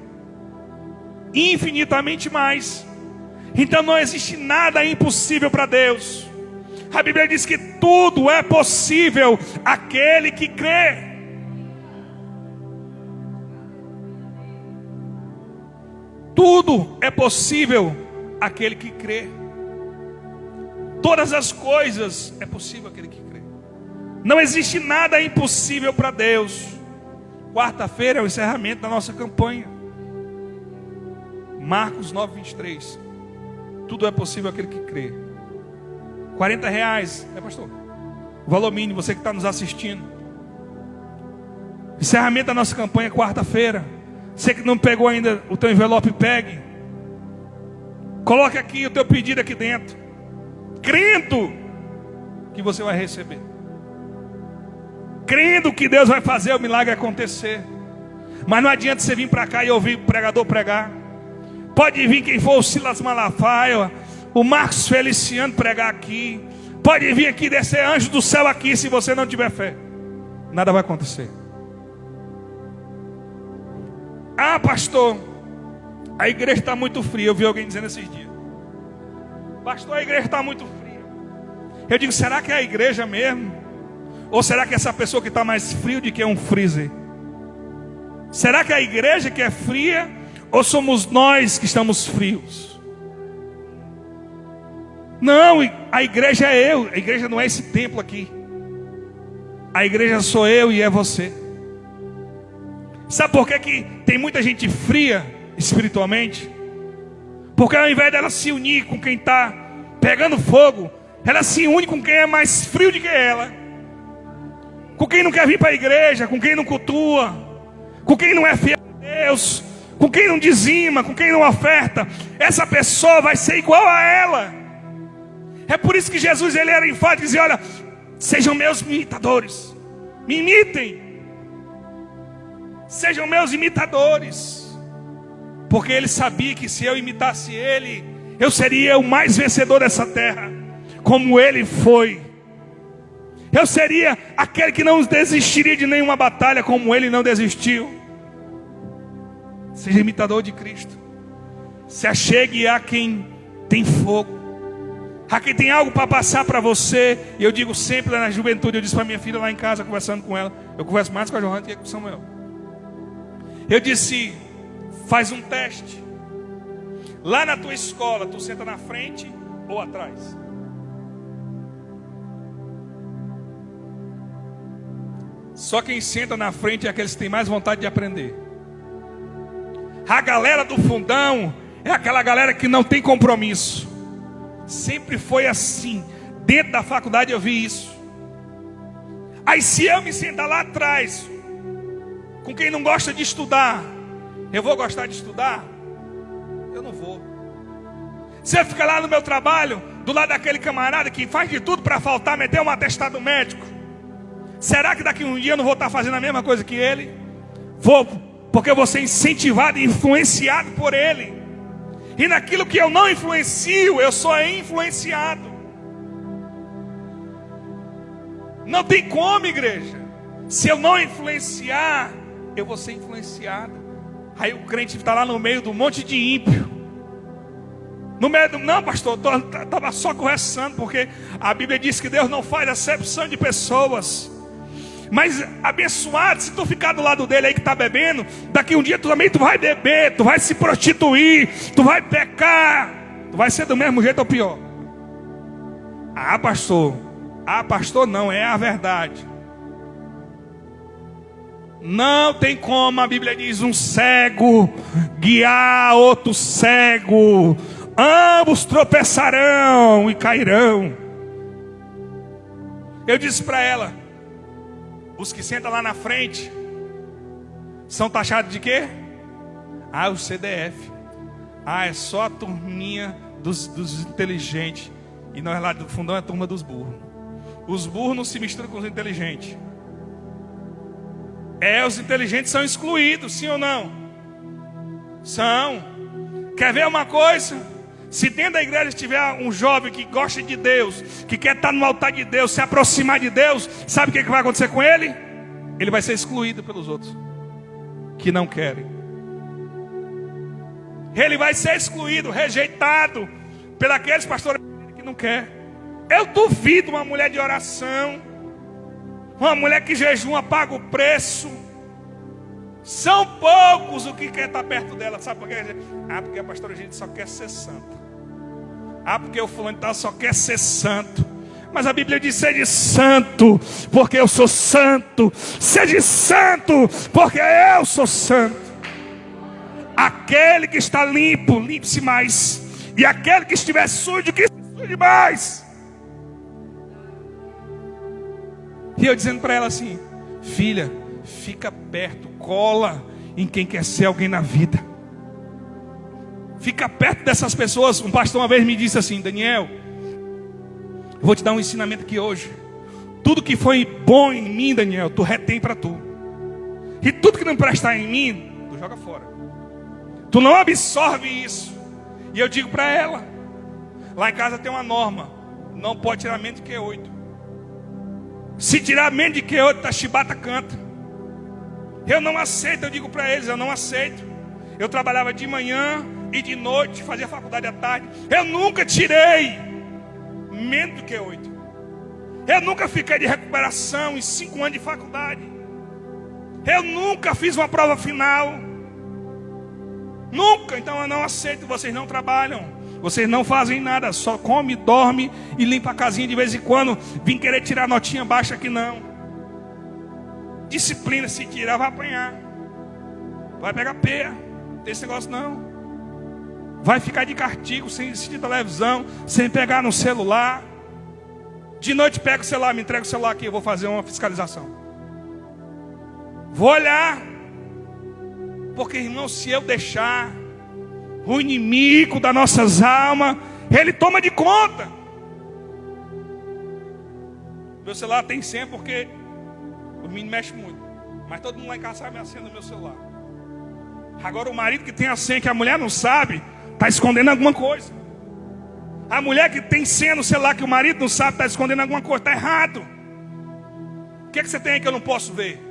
infinitamente mais. Então não existe nada impossível para Deus. A Bíblia diz que tudo é possível àquele que crê. Tudo é possível àquele que crê. Todas as coisas é possível àquele que crê. Não existe nada impossível para Deus. Quarta-feira é o encerramento da nossa campanha. Marcos 9:23. Tudo é possível àquele que crê. R$40, pastor? O valor mínimo, você que está nos assistindo. Encerramento da nossa campanha, quarta-feira. Você que não pegou ainda o teu envelope, pegue. Coloque aqui o teu pedido aqui dentro, crendo que você vai receber, crendo que Deus vai fazer o milagre acontecer. Mas não adianta você vir para cá e ouvir o pregador pregar. Pode vir quem for, o Silas Malafaia, o Marcos Feliciano pregar aqui. Pode vir aqui, descer anjo do céu aqui. Se você não tiver fé, nada vai acontecer. Ah, pastor, a igreja está muito fria. Eu vi alguém dizendo esses dias: pastor, a igreja está muito fria. Eu digo: será que é a igreja mesmo? Ou será que essa pessoa que está mais frio do que um freezer? Será que é a igreja que é fria? Ou somos nós que estamos frios? Não, a igreja é eu. A igreja não é esse templo aqui. A igreja sou eu e é você. Sabe por que tem muita gente fria espiritualmente? Porque ao invés dela se unir com quem está pegando fogo, ela se une com quem é mais frio do que ela, com quem não quer vir para a igreja, com quem não cultua, com quem não é fiel a Deus, com quem não dizima, com quem não oferta. Essa pessoa vai ser igual a ela. É por isso que Jesus, ele era enfático e dizia: olha, sejam meus imitadores, me imitem, sejam meus imitadores. Porque ele sabia que se eu imitasse ele, eu seria o mais vencedor dessa terra, como ele foi. Eu seria aquele que não desistiria de nenhuma batalha, como ele não desistiu. Seja imitador de Cristo. Se achegue a quem tem fogo, a quem tem algo para passar para você. E eu digo sempre lá na juventude, eu disse para minha filha lá em casa, conversando com ela, eu converso mais com a Johanna do que com o Samuel. Eu disse: faz um teste. Lá na tua escola, tu senta na frente ou atrás? Só quem senta na frente é aqueles que têm mais vontade de aprender. A galera do fundão é aquela galera que não tem compromisso. Sempre foi assim. Dentro da faculdade eu vi isso. Aí se eu me sentar lá atrás com quem não gosta de estudar, eu vou gostar de estudar? Eu não vou. Se eu ficar lá no meu trabalho, do lado daquele camarada que faz de tudo para faltar, meter um atestado médico, será que daqui um dia eu não vou estar fazendo a mesma coisa que ele? Vou, porque eu vou ser incentivado e influenciado por ele. E naquilo que eu não influencio, eu sou influenciado. Não tem como, igreja. Se eu não influenciar, eu vou ser influenciado. Aí o crente está lá no meio de um monte de ímpio. No meio do... Não, pastor, estava só conversando, porque a Bíblia diz que Deus não faz acepção de pessoas. Mas abençoado, se tu ficar do lado dele aí que está bebendo, daqui um dia tu também vai beber, tu vai se prostituir, tu vai pecar, tu vai ser do mesmo jeito ou pior. Ah, pastor não, é a verdade. Não tem como, a Bíblia diz, um cego guiar outro cego. Ambos tropeçarão e cairão. Eu disse para ela: os que sentam lá na frente são taxados de quê? Ah, o CDF. Ah, é só a turminha dos inteligentes. E nós lá do fundão é a turma dos burros. Os burros não se misturam com os inteligentes. Os inteligentes são excluídos, sim ou não? São. Quer ver uma coisa? Se dentro da igreja tiver um jovem que gosta de Deus, que quer estar no altar de Deus, se aproximar de Deus, sabe o que vai acontecer com ele? Ele vai ser excluído pelos outros que não querem. Ele vai ser excluído, rejeitado pelos pastores que não quer. Eu duvido uma mulher de oração, uma mulher que jejuma, paga o preço. São poucos os que quer estar perto dela. Sabe por quê? Ah, porque a pastora gente só quer ser santa. Ah, porque o fulano tal só quer ser santo. Mas a Bíblia diz: sede santo, porque eu sou santo. Sede santo, porque eu sou santo. Aquele que está limpo, limpe-se mais. E aquele que estiver sujo, que se suje mais. E eu dizendo para ela assim: filha, fica perto, cola em quem quer ser alguém na vida. Fica perto dessas pessoas. Um pastor uma vez me disse assim: Daniel, eu vou te dar um ensinamento aqui hoje. Tudo que foi bom em mim, Daniel, tu retém para tu. E tudo que não prestar em mim, tu joga fora. Tu não absorve isso. E eu digo para ela: lá em casa tem uma norma: não pode tirar menos de Q8. Se tirar menos de Q8, a chibata canta. Eu não aceito, eu digo para eles: eu não aceito. Eu trabalhava de manhã e de noite, fazia faculdade à tarde. Eu nunca tirei menos do que 8. Eu nunca fiquei de recuperação em 5 anos de faculdade. Eu nunca fiz uma prova final. Nunca. Então eu não aceito. Vocês não trabalham, vocês não fazem nada, só come, dorme e limpa a casinha de vez em quando. Vim querer tirar notinha baixa aqui, não. Disciplina, se tirar vai apanhar, vai pegar peia. Não tem esse negócio não. Vai ficar de castigo, sem assistir televisão, sem pegar no celular. De noite pega o celular, me entrega o celular aqui, eu vou fazer uma fiscalização. Vou olhar. Porque, irmão, se eu deixar, o inimigo das nossas almas, ele toma de conta. Meu celular tem senha porque o menino mexe muito. Mas todo mundo lá em casa sabe a senha do meu celular. Agora o marido que tem a senha que a mulher não sabe, está escondendo alguma coisa. A mulher que tem senha no celular que o marido não sabe, está escondendo alguma coisa. Está errado. O que é que você tem aí que eu não posso ver?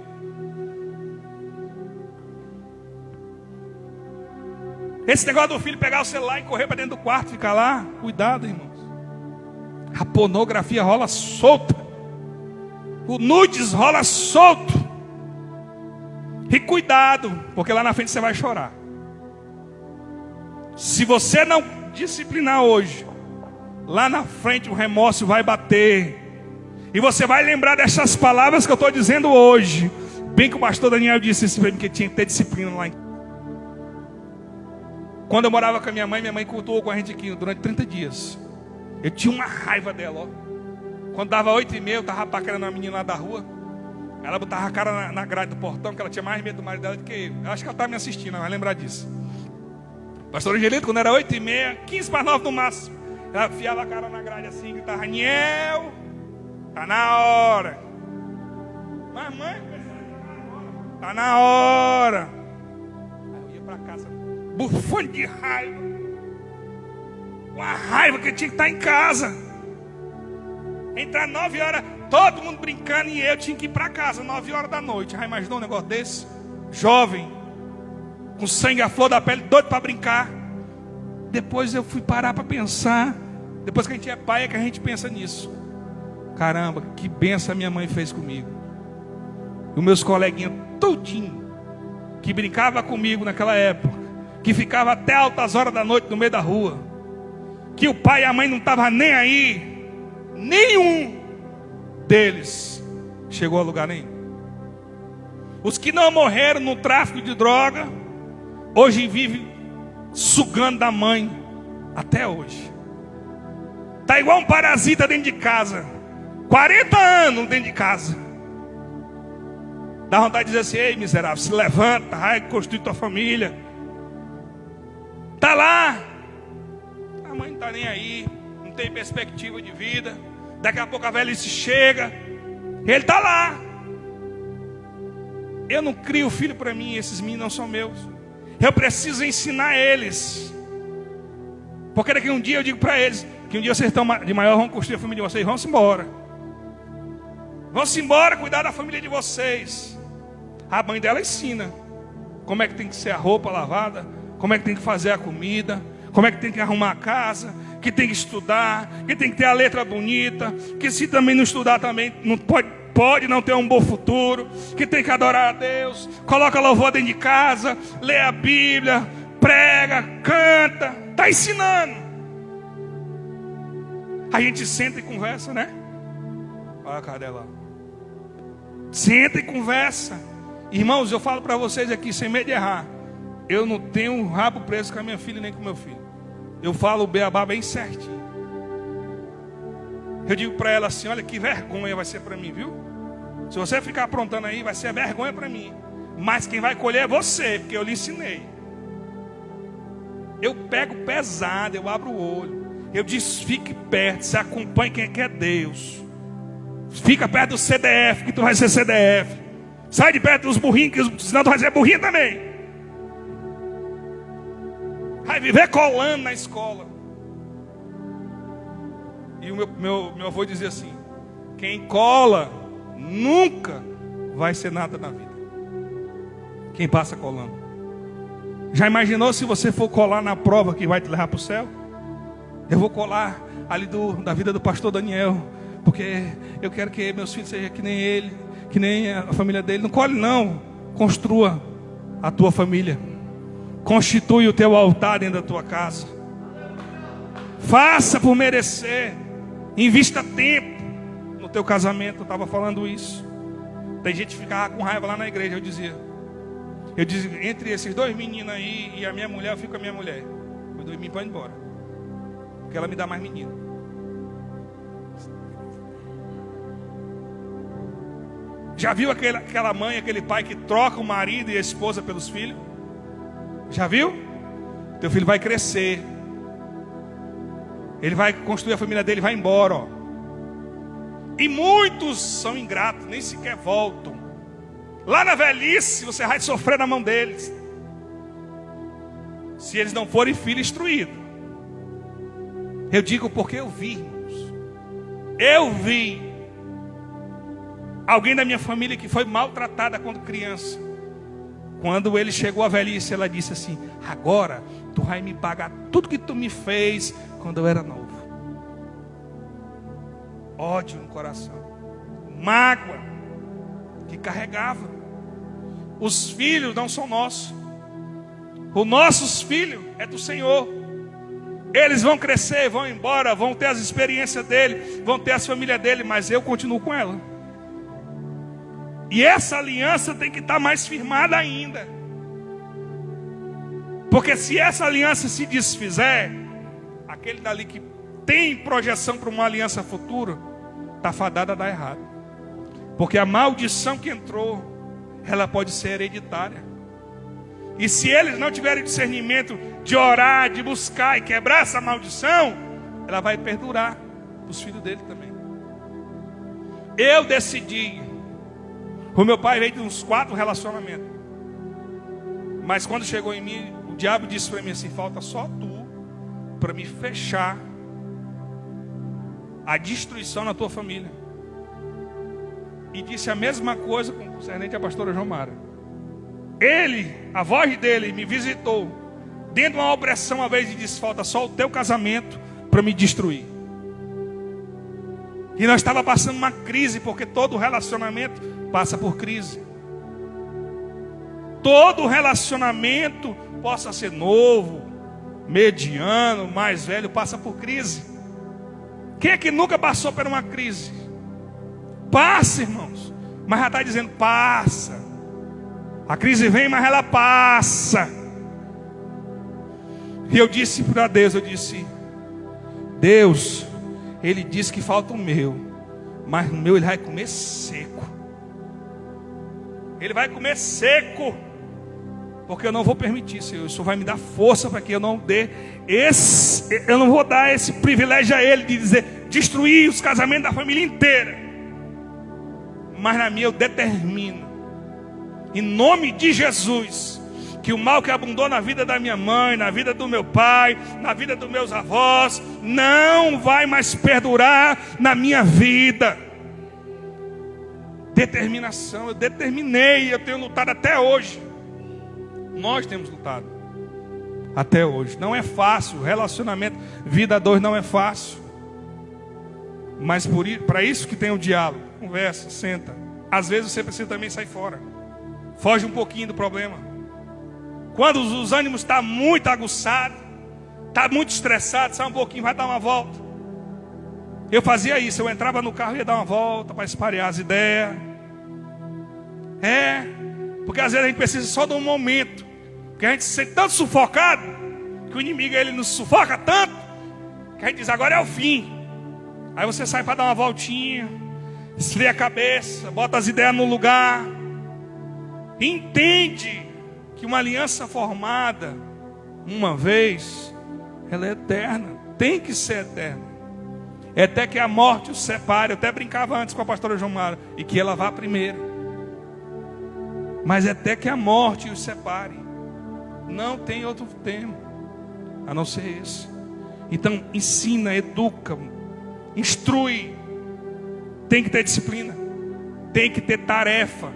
Esse negócio do filho pegar o celular e correr para dentro do quarto, ficar lá, cuidado, irmãos. A pornografia rola solta. O nudes rola solto. E cuidado, porque lá na frente você vai chorar. Se você não disciplinar hoje, lá na frente o remorso vai bater. E você vai lembrar dessas palavras que eu estou dizendo hoje. Bem que o pastor Daniel disse isso para mim, que tinha que ter disciplina lá em casa. Quando eu morava com a minha mãe cultuou com a gente aqui durante 30 dias. Eu tinha uma raiva dela, ó. Quando dava 8h30, eu estava paquerando uma menina lá da rua. Ela botava a cara na grade do portão, que ela tinha mais medo do marido dela do que eu. Eu acho que ela estava me assistindo, ela vai lembrar disso. Pastor Angelito, quando era 8h30, 15:50 no máximo, ela enfiava a cara na grade assim, gritava: Raniel, tá na hora. Mas mãe, tá na hora. Aí eu ia para casa, bufando de raiva. Uma raiva que eu tinha que estar em casa. Entrar 9 horas, todo mundo brincando, e eu tinha que ir para casa 9 horas da noite. Já imaginou um negócio desse? Jovem, com sangue à flor da pele, doido para brincar. Depois eu fui parar para pensar. Depois que a gente é pai, é que a gente pensa nisso. Caramba, que benção a minha mãe fez comigo. E os meus coleguinhas tudinho, que brincava comigo naquela época, que ficava até altas horas da noite no meio da rua, que o pai e a mãe não estavam nem aí. Nenhum deles chegou a lugar nenhum. Os que não morreram no tráfico de droga, hoje vivem sugando da mãe, até hoje. Está igual um parasita dentro de casa, 40 anos dentro de casa. Dá vontade de dizer assim: ei, miserável, se levanta, vai construir tua família. Está lá, a mãe não está nem aí, não tem perspectiva de vida. Daqui a pouco a velhice chega, ele está lá. Eu não crio filho para mim, esses meninos não são meus. Eu preciso ensinar eles. Porque daqui um dia eu digo para eles que um dia vocês estão de maior, vão construir a família de vocês, vão-se embora. Vão-se embora cuidar da família de vocês. A mãe dela ensina como é que tem que ser a roupa lavada, como é que tem que fazer a comida, como é que tem que arrumar a casa, que tem que estudar, que tem que ter a letra bonita, que se também não estudar também não pode não ter um bom futuro, que tem que adorar a Deus, coloca louvor dentro de casa, lê a Bíblia, prega, canta, está ensinando. A gente senta e conversa, né? Olha a cadela. Senta e conversa. Irmãos, eu falo para vocês aqui sem medo de errar, eu não tenho um rabo preso com a minha filha nem com o meu filho. Eu falo o beabá bem certinho. Eu digo para ela assim: olha que vergonha vai ser para mim, viu? Se você ficar aprontando aí, vai ser vergonha para mim. Mas quem vai colher é você, porque eu lhe ensinei. Eu pego pesado, eu abro o olho. Eu disse: fique perto, se acompanhe quem quer Deus. Fica perto do CDF, que tu vai ser CDF. Sai de perto dos burrinhos, que senão tu vai ser burrinho também. Vai viver colando na escola. E o meu avô dizia assim: quem cola nunca vai ser nada na vida. Quem passa colando. Já imaginou se você for colar na prova que vai te levar para o céu? Eu vou colar ali da vida do pastor Daniel, porque eu quero que meus filhos sejam que nem ele, que nem a família dele. Não cole não. Construa a tua família. Constitui o teu altar dentro da tua casa. Faça por merecer. Invista tempo no teu casamento. Eu estava falando isso. Tem gente que ficava com raiva lá na igreja. Eu dizia, entre esses dois meninos aí e a minha mulher, eu fico com a minha mulher. Os dois meninos podem ir embora, porque ela me dá mais menino. Já viu aquela mãe, aquele pai que troca o marido e a esposa pelos filhos? Já viu? Teu filho vai crescer. Ele vai construir a família dele, vai embora, ó. E muitos são ingratos, nem sequer voltam. Lá na velhice você vai sofrer na mão deles, se eles não forem filho instruído. Eu digo porque eu vi, irmãos. Eu vi alguém da minha família que foi maltratada quando criança. Quando ele chegou à velhice, ela disse assim: agora tu vai me pagar tudo que tu me fez quando eu era novo. Ódio no coração, mágoa que carregava. Os filhos não são nossos. Os nossos filhos é do Senhor. Eles vão crescer, vão embora, vão ter as experiências dele, vão ter as famílias dele, mas eu continuo com ela. E essa aliança tem que estar mais firmada ainda. Porque se essa aliança se desfizer, aquele dali que tem projeção para uma aliança futura, está fadado a dar errado. Porque a maldição que entrou, ela pode ser hereditária. E se eles não tiverem discernimento de orar, de buscar e quebrar essa maldição, ela vai perdurar para os filhos dele também. Eu decidi. O meu pai veio de uns 4 relacionamentos. Mas quando chegou em mim, o diabo disse para mim assim: falta só tu para me fechar a destruição na tua família. E disse a mesma coisa com o concernente à pastora Jomara. A voz dele me visitou dentro de uma opressão uma vez e disse: falta só o teu casamento para me destruir. E nós estávamos passando uma crise, porque todo relacionamento passa por crise. Todo relacionamento, possa ser novo, mediano, mais velho, passa por crise. Quem é que nunca passou por uma crise? Passa, irmãos. Mas já está dizendo: passa. A crise vem, mas ela passa. E eu disse para Deus, Deus, Ele disse que falta o meu, mas o meu Ele vai comer seco. Ele vai comer seco, porque eu não vou permitir, Senhor. O Senhor vai me dar força para que eu não vou dar esse privilégio a Ele de dizer, destruir os casamentos da família inteira. Mas na minha eu determino, em nome de Jesus, que o mal que abundou na vida da minha mãe, na vida do meu pai, na vida dos meus avós, não vai mais perdurar na minha vida. Determinação, eu determinei, eu tenho lutado até hoje. Nós temos lutado até hoje. Não é fácil, relacionamento, vida a dois não é fácil. Mas para isso que tem o diálogo, conversa, senta. Às vezes você precisa também sair fora. Foge um pouquinho do problema. Quando os ânimos estão muito aguçados, está muito estressado, sai um pouquinho, vai dar uma volta. Eu fazia isso, eu entrava no carro e ia dar uma volta para espalhar as ideias. Porque às vezes a gente precisa só de um momento. Porque a gente se sente tanto sufocado, que o inimigo ele nos sufoca tanto, que a gente diz, agora é o fim. Aí você sai para dar uma voltinha, esfria a cabeça, bota as ideias no lugar. Entende que uma aliança formada uma vez, ela é eterna, tem que ser eterna. É até que a morte os separe. Eu até brincava antes com a pastora Jomara, e que ela vá primeiro. Mas é até que a morte os separe. Não tem outro tema a não ser esse. Então ensina, educa, instrui. Tem que ter disciplina, tem que ter tarefa.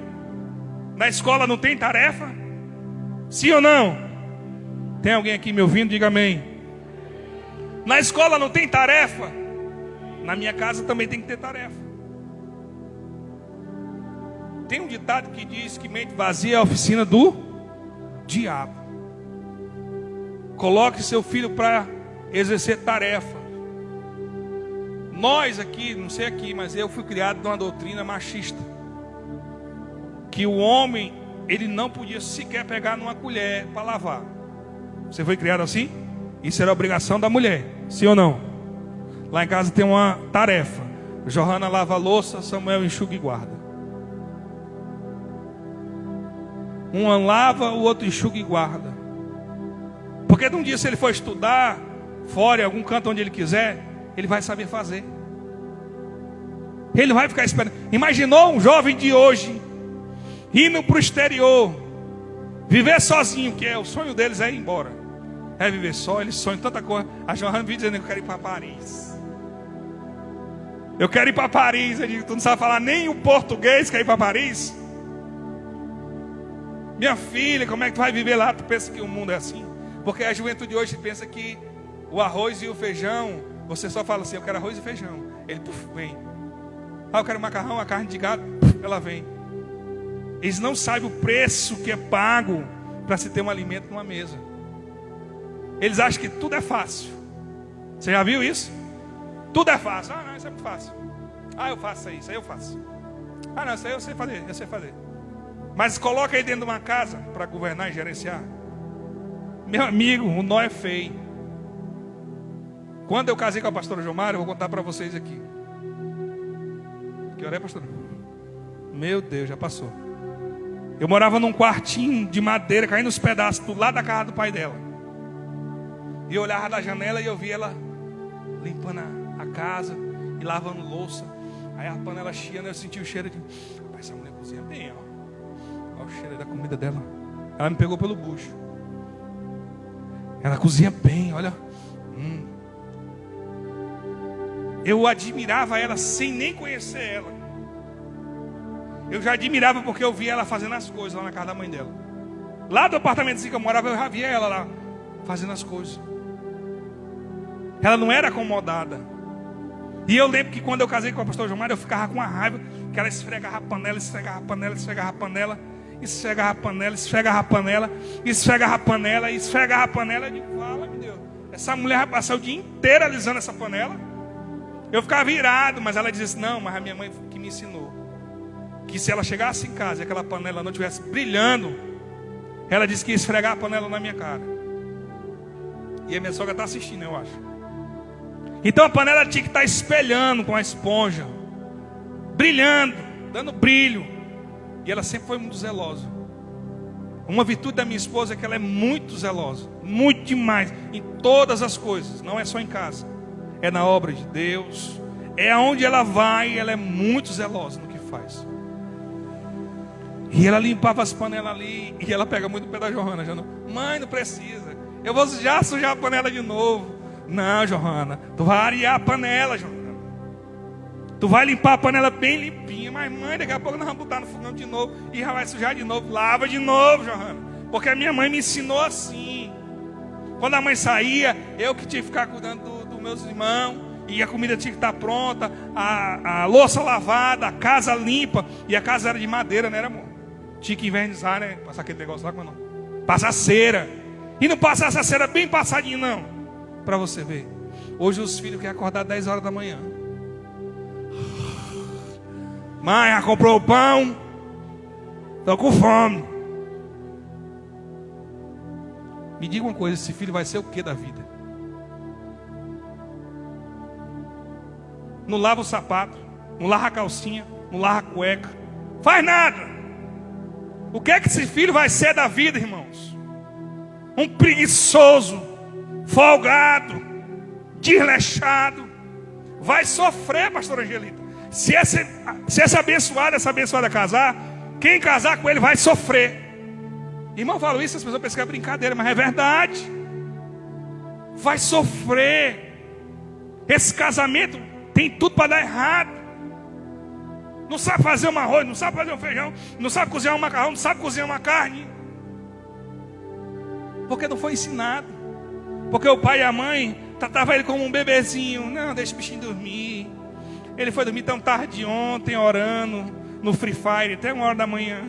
Na escola não tem tarefa? Sim ou não? Tem alguém aqui me ouvindo? Diga amém. Na escola não tem tarefa? Na minha casa também tem que ter tarefa. Tem um ditado que diz que mente vazia é a oficina do diabo. Coloque seu filho para exercer tarefa. Nós aqui, não sei aqui, mas eu fui criado numa doutrina machista, que o homem, ele não podia sequer pegar numa colher para lavar. Você foi criado assim? Isso era obrigação da mulher, sim ou não? Lá em casa tem uma tarefa. Johanna lava a louça, Samuel enxuga e guarda. Um lava, o outro enxuga e guarda. Porque de um dia, se ele for estudar fora, em algum canto onde ele quiser, ele vai saber fazer. Ele vai ficar esperando. Imaginou um jovem de hoje indo para o exterior, viver sozinho, que é o sonho deles é ir embora. É viver só, eles sonham tanta coisa. A Johanna vive dizendo que eu quero ir para Paris. Eu quero ir para Paris. Eu digo, tu não sabe falar nem o português, quer ir para Paris? Minha filha, como é que tu vai viver lá? Tu pensa que o mundo é assim? Porque a juventude hoje pensa que o arroz e o feijão, você só fala assim, eu quero arroz e feijão. Ele, vem. Eu quero macarrão, a carne de gado, ela vem. Eles não sabem o preço que é pago para se ter um alimento numa mesa. Eles acham que tudo é fácil. Você já viu isso? Tudo é fácil. Não, isso é muito fácil. Eu faço isso aí eu faço. Não, isso aí eu sei fazer. Mas coloca aí dentro de uma casa para governar e gerenciar. Meu amigo, o nó é feio. Quando eu casei com a pastora Jomara, eu vou contar para vocês aqui. Que hora é, pastora? Meu Deus, já passou. Eu morava num quartinho de madeira, caindo os pedaços do lado da casa do pai dela. E eu olhava da janela e eu via ela limpando a casa e lavando louça. Aí a panela chiando, eu senti o cheiro de... Rapaz, essa mulher cozinha bem, ó. Olha o cheiro da comida dela. Ela me pegou pelo bucho. Ela cozinha bem, olha. Eu admirava ela sem nem conhecer ela. Eu já admirava porque eu via ela fazendo as coisas lá na casa da mãe dela. Lá do apartamento que eu morava, eu já via ela lá fazendo as coisas. Ela não era acomodada. E eu lembro que quando eu casei com a pastora Jomara, eu ficava com uma raiva, que ela esfregava a panela, esfregava a panela, esfregava a panela, esfregava a panela, esfregava a panela, esfregava a panela, esfregava a panela. Eu digo, fala, meu Deus, essa mulher vai passar o dia inteiro alisando essa panela. Eu ficava virado, mas ela dizia assim, não, mas a minha mãe que me ensinou. que se ela chegasse em casa e aquela panela não estivesse brilhando, ela disse que ia esfregar a panela na minha cara. E a minha sogra está assistindo, eu acho. Então a panela tinha que estar espelhando com a esponja, brilhando, dando brilho. E ela sempre foi muito zelosa. Uma virtude da minha esposa é que ela é muito zelosa, muito demais, em todas as coisas, não é só em casa, é na obra de Deus, é aonde ela vai, ela é muito zelosa no que faz. E ela limpava as panelas ali, e ela pega muito o pé da Johanna. Mãe, não precisa, eu vou já sujar a panela de novo. Não, Johanna, tu vai arear a panela, Johanna. Tu vai limpar a panela bem limpinha. Mas mãe, daqui a pouco nós vamos botar no fogão de novo e já vai sujar de novo. Lava de novo, Johanna. Porque a minha mãe me ensinou assim. Quando a mãe saía, eu que tinha que ficar cuidando dos meus irmãos. E a comida tinha que estar pronta, a louça lavada, a casa limpa. E a casa era de madeira, né, amor? Tinha que invernizar, né? Passar aquele negócio lá, como não? Passar cera. E não passar essa cera bem passadinha, não. Para você ver. Hoje os filhos querem acordar 10 horas da manhã. Mãe, já comprou o pão? Estou com fome. Me diga uma coisa, esse filho vai ser o que da vida? Não lava o sapato, não lava a calcinha, não lava a cueca, faz nada. O que é que esse filho vai ser da vida, irmãos? Um preguiçoso, folgado, desleixado. Vai sofrer, pastor Angelita. Se essa abençoada casar, quem casar com ele vai sofrer. Irmão, falo isso, as pessoas pensam que é brincadeira, mas é verdade. Vai sofrer. Esse casamento tem tudo para dar errado. Não sabe fazer um arroz, não sabe fazer um feijão, não sabe cozinhar um macarrão, não sabe cozinhar uma carne. Porque não foi ensinado. Porque o pai e a mãe tratavam ele como um bebezinho. Não, deixa o bichinho dormir. Ele foi dormir tão tarde ontem, orando no Free Fire, até 1 hora da manhã.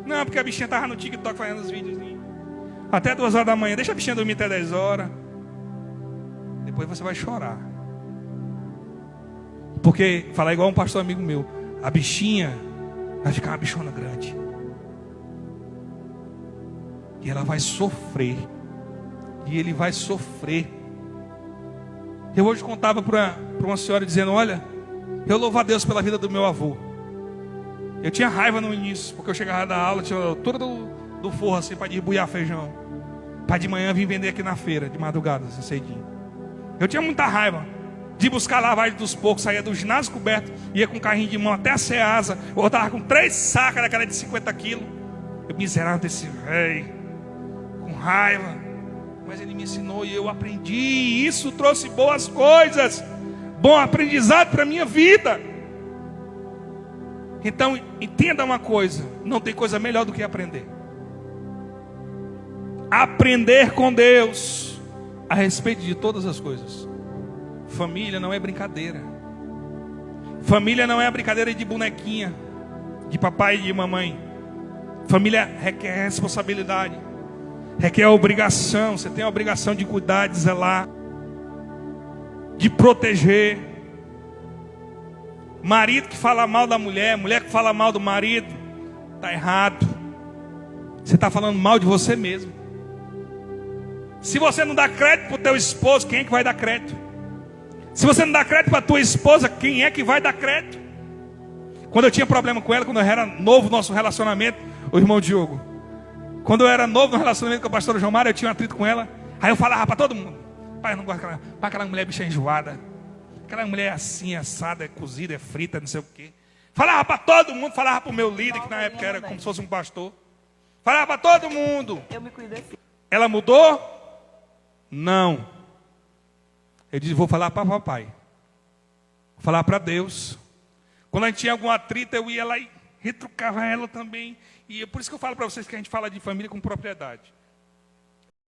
Não, porque a bichinha estava no TikTok fazendo os vídeos. Até 2 horas da manhã. Deixa a bichinha dormir até 10 horas. Depois você vai chorar. Porque, falar igual um pastor amigo meu, a bichinha vai ficar uma bichona grande. E ela vai sofrer. E ele vai sofrer. Eu hoje contava para uma senhora dizendo, olha, eu louvo a Deus pela vida do meu avô. Eu tinha raiva no início, porque eu chegava da aula, tinha a altura do forro assim, para desbuiar feijão. Para de manhã vir vender aqui na feira, de madrugada, assim, cedinho. Eu tinha muita raiva de buscar lavagem dos porcos, saía do ginásio coberto, ia com um carrinho de mão até a Ceasa, eu estava com 3 sacas daquela de 50 quilos. Eu miserável desse velho, com raiva. Mas ele me ensinou e eu aprendi. E isso trouxe boas coisas. Bom aprendizado para a minha vida. Então, entenda uma coisa. Não tem coisa melhor do que aprender. Aprender com Deus a respeito de todas as coisas. Família não é brincadeira. Família não é brincadeira de bonequinha, de papai e de mamãe. Família requer responsabilidade. Requer obrigação. Você tem a obrigação de cuidar, de zelar, de proteger. Marido que fala mal da mulher, mulher que fala mal do marido, está errado. Você está falando mal de você mesmo. Se você não dá crédito para o teu esposo, quem é que vai dar crédito? Se você não dá crédito para a tua esposa, quem é que vai dar crédito? Quando eu tinha problema com ela, quando eu era novo no nosso relacionamento, o irmão Diogo, quando eu era novo no relacionamento com a pastora João Mário, eu tinha um atrito com ela. Aí eu falava para todo mundo, pai, eu não gosto daquela mulher bicha enjoada. Aquela mulher assim, assada, é cozida, é frita, não sei o quê. Falava para todo mundo, falava para o meu líder, que na época era como se fosse um pastor. Falava para todo mundo. Eu me cuido assim. Ela mudou? Não. Eu disse, vou falar para papai. Vou falar para Deus. Quando a gente tinha algum atrito, eu ia lá e retrucava ela também. E é por isso que eu falo para vocês que a gente fala de família com propriedade.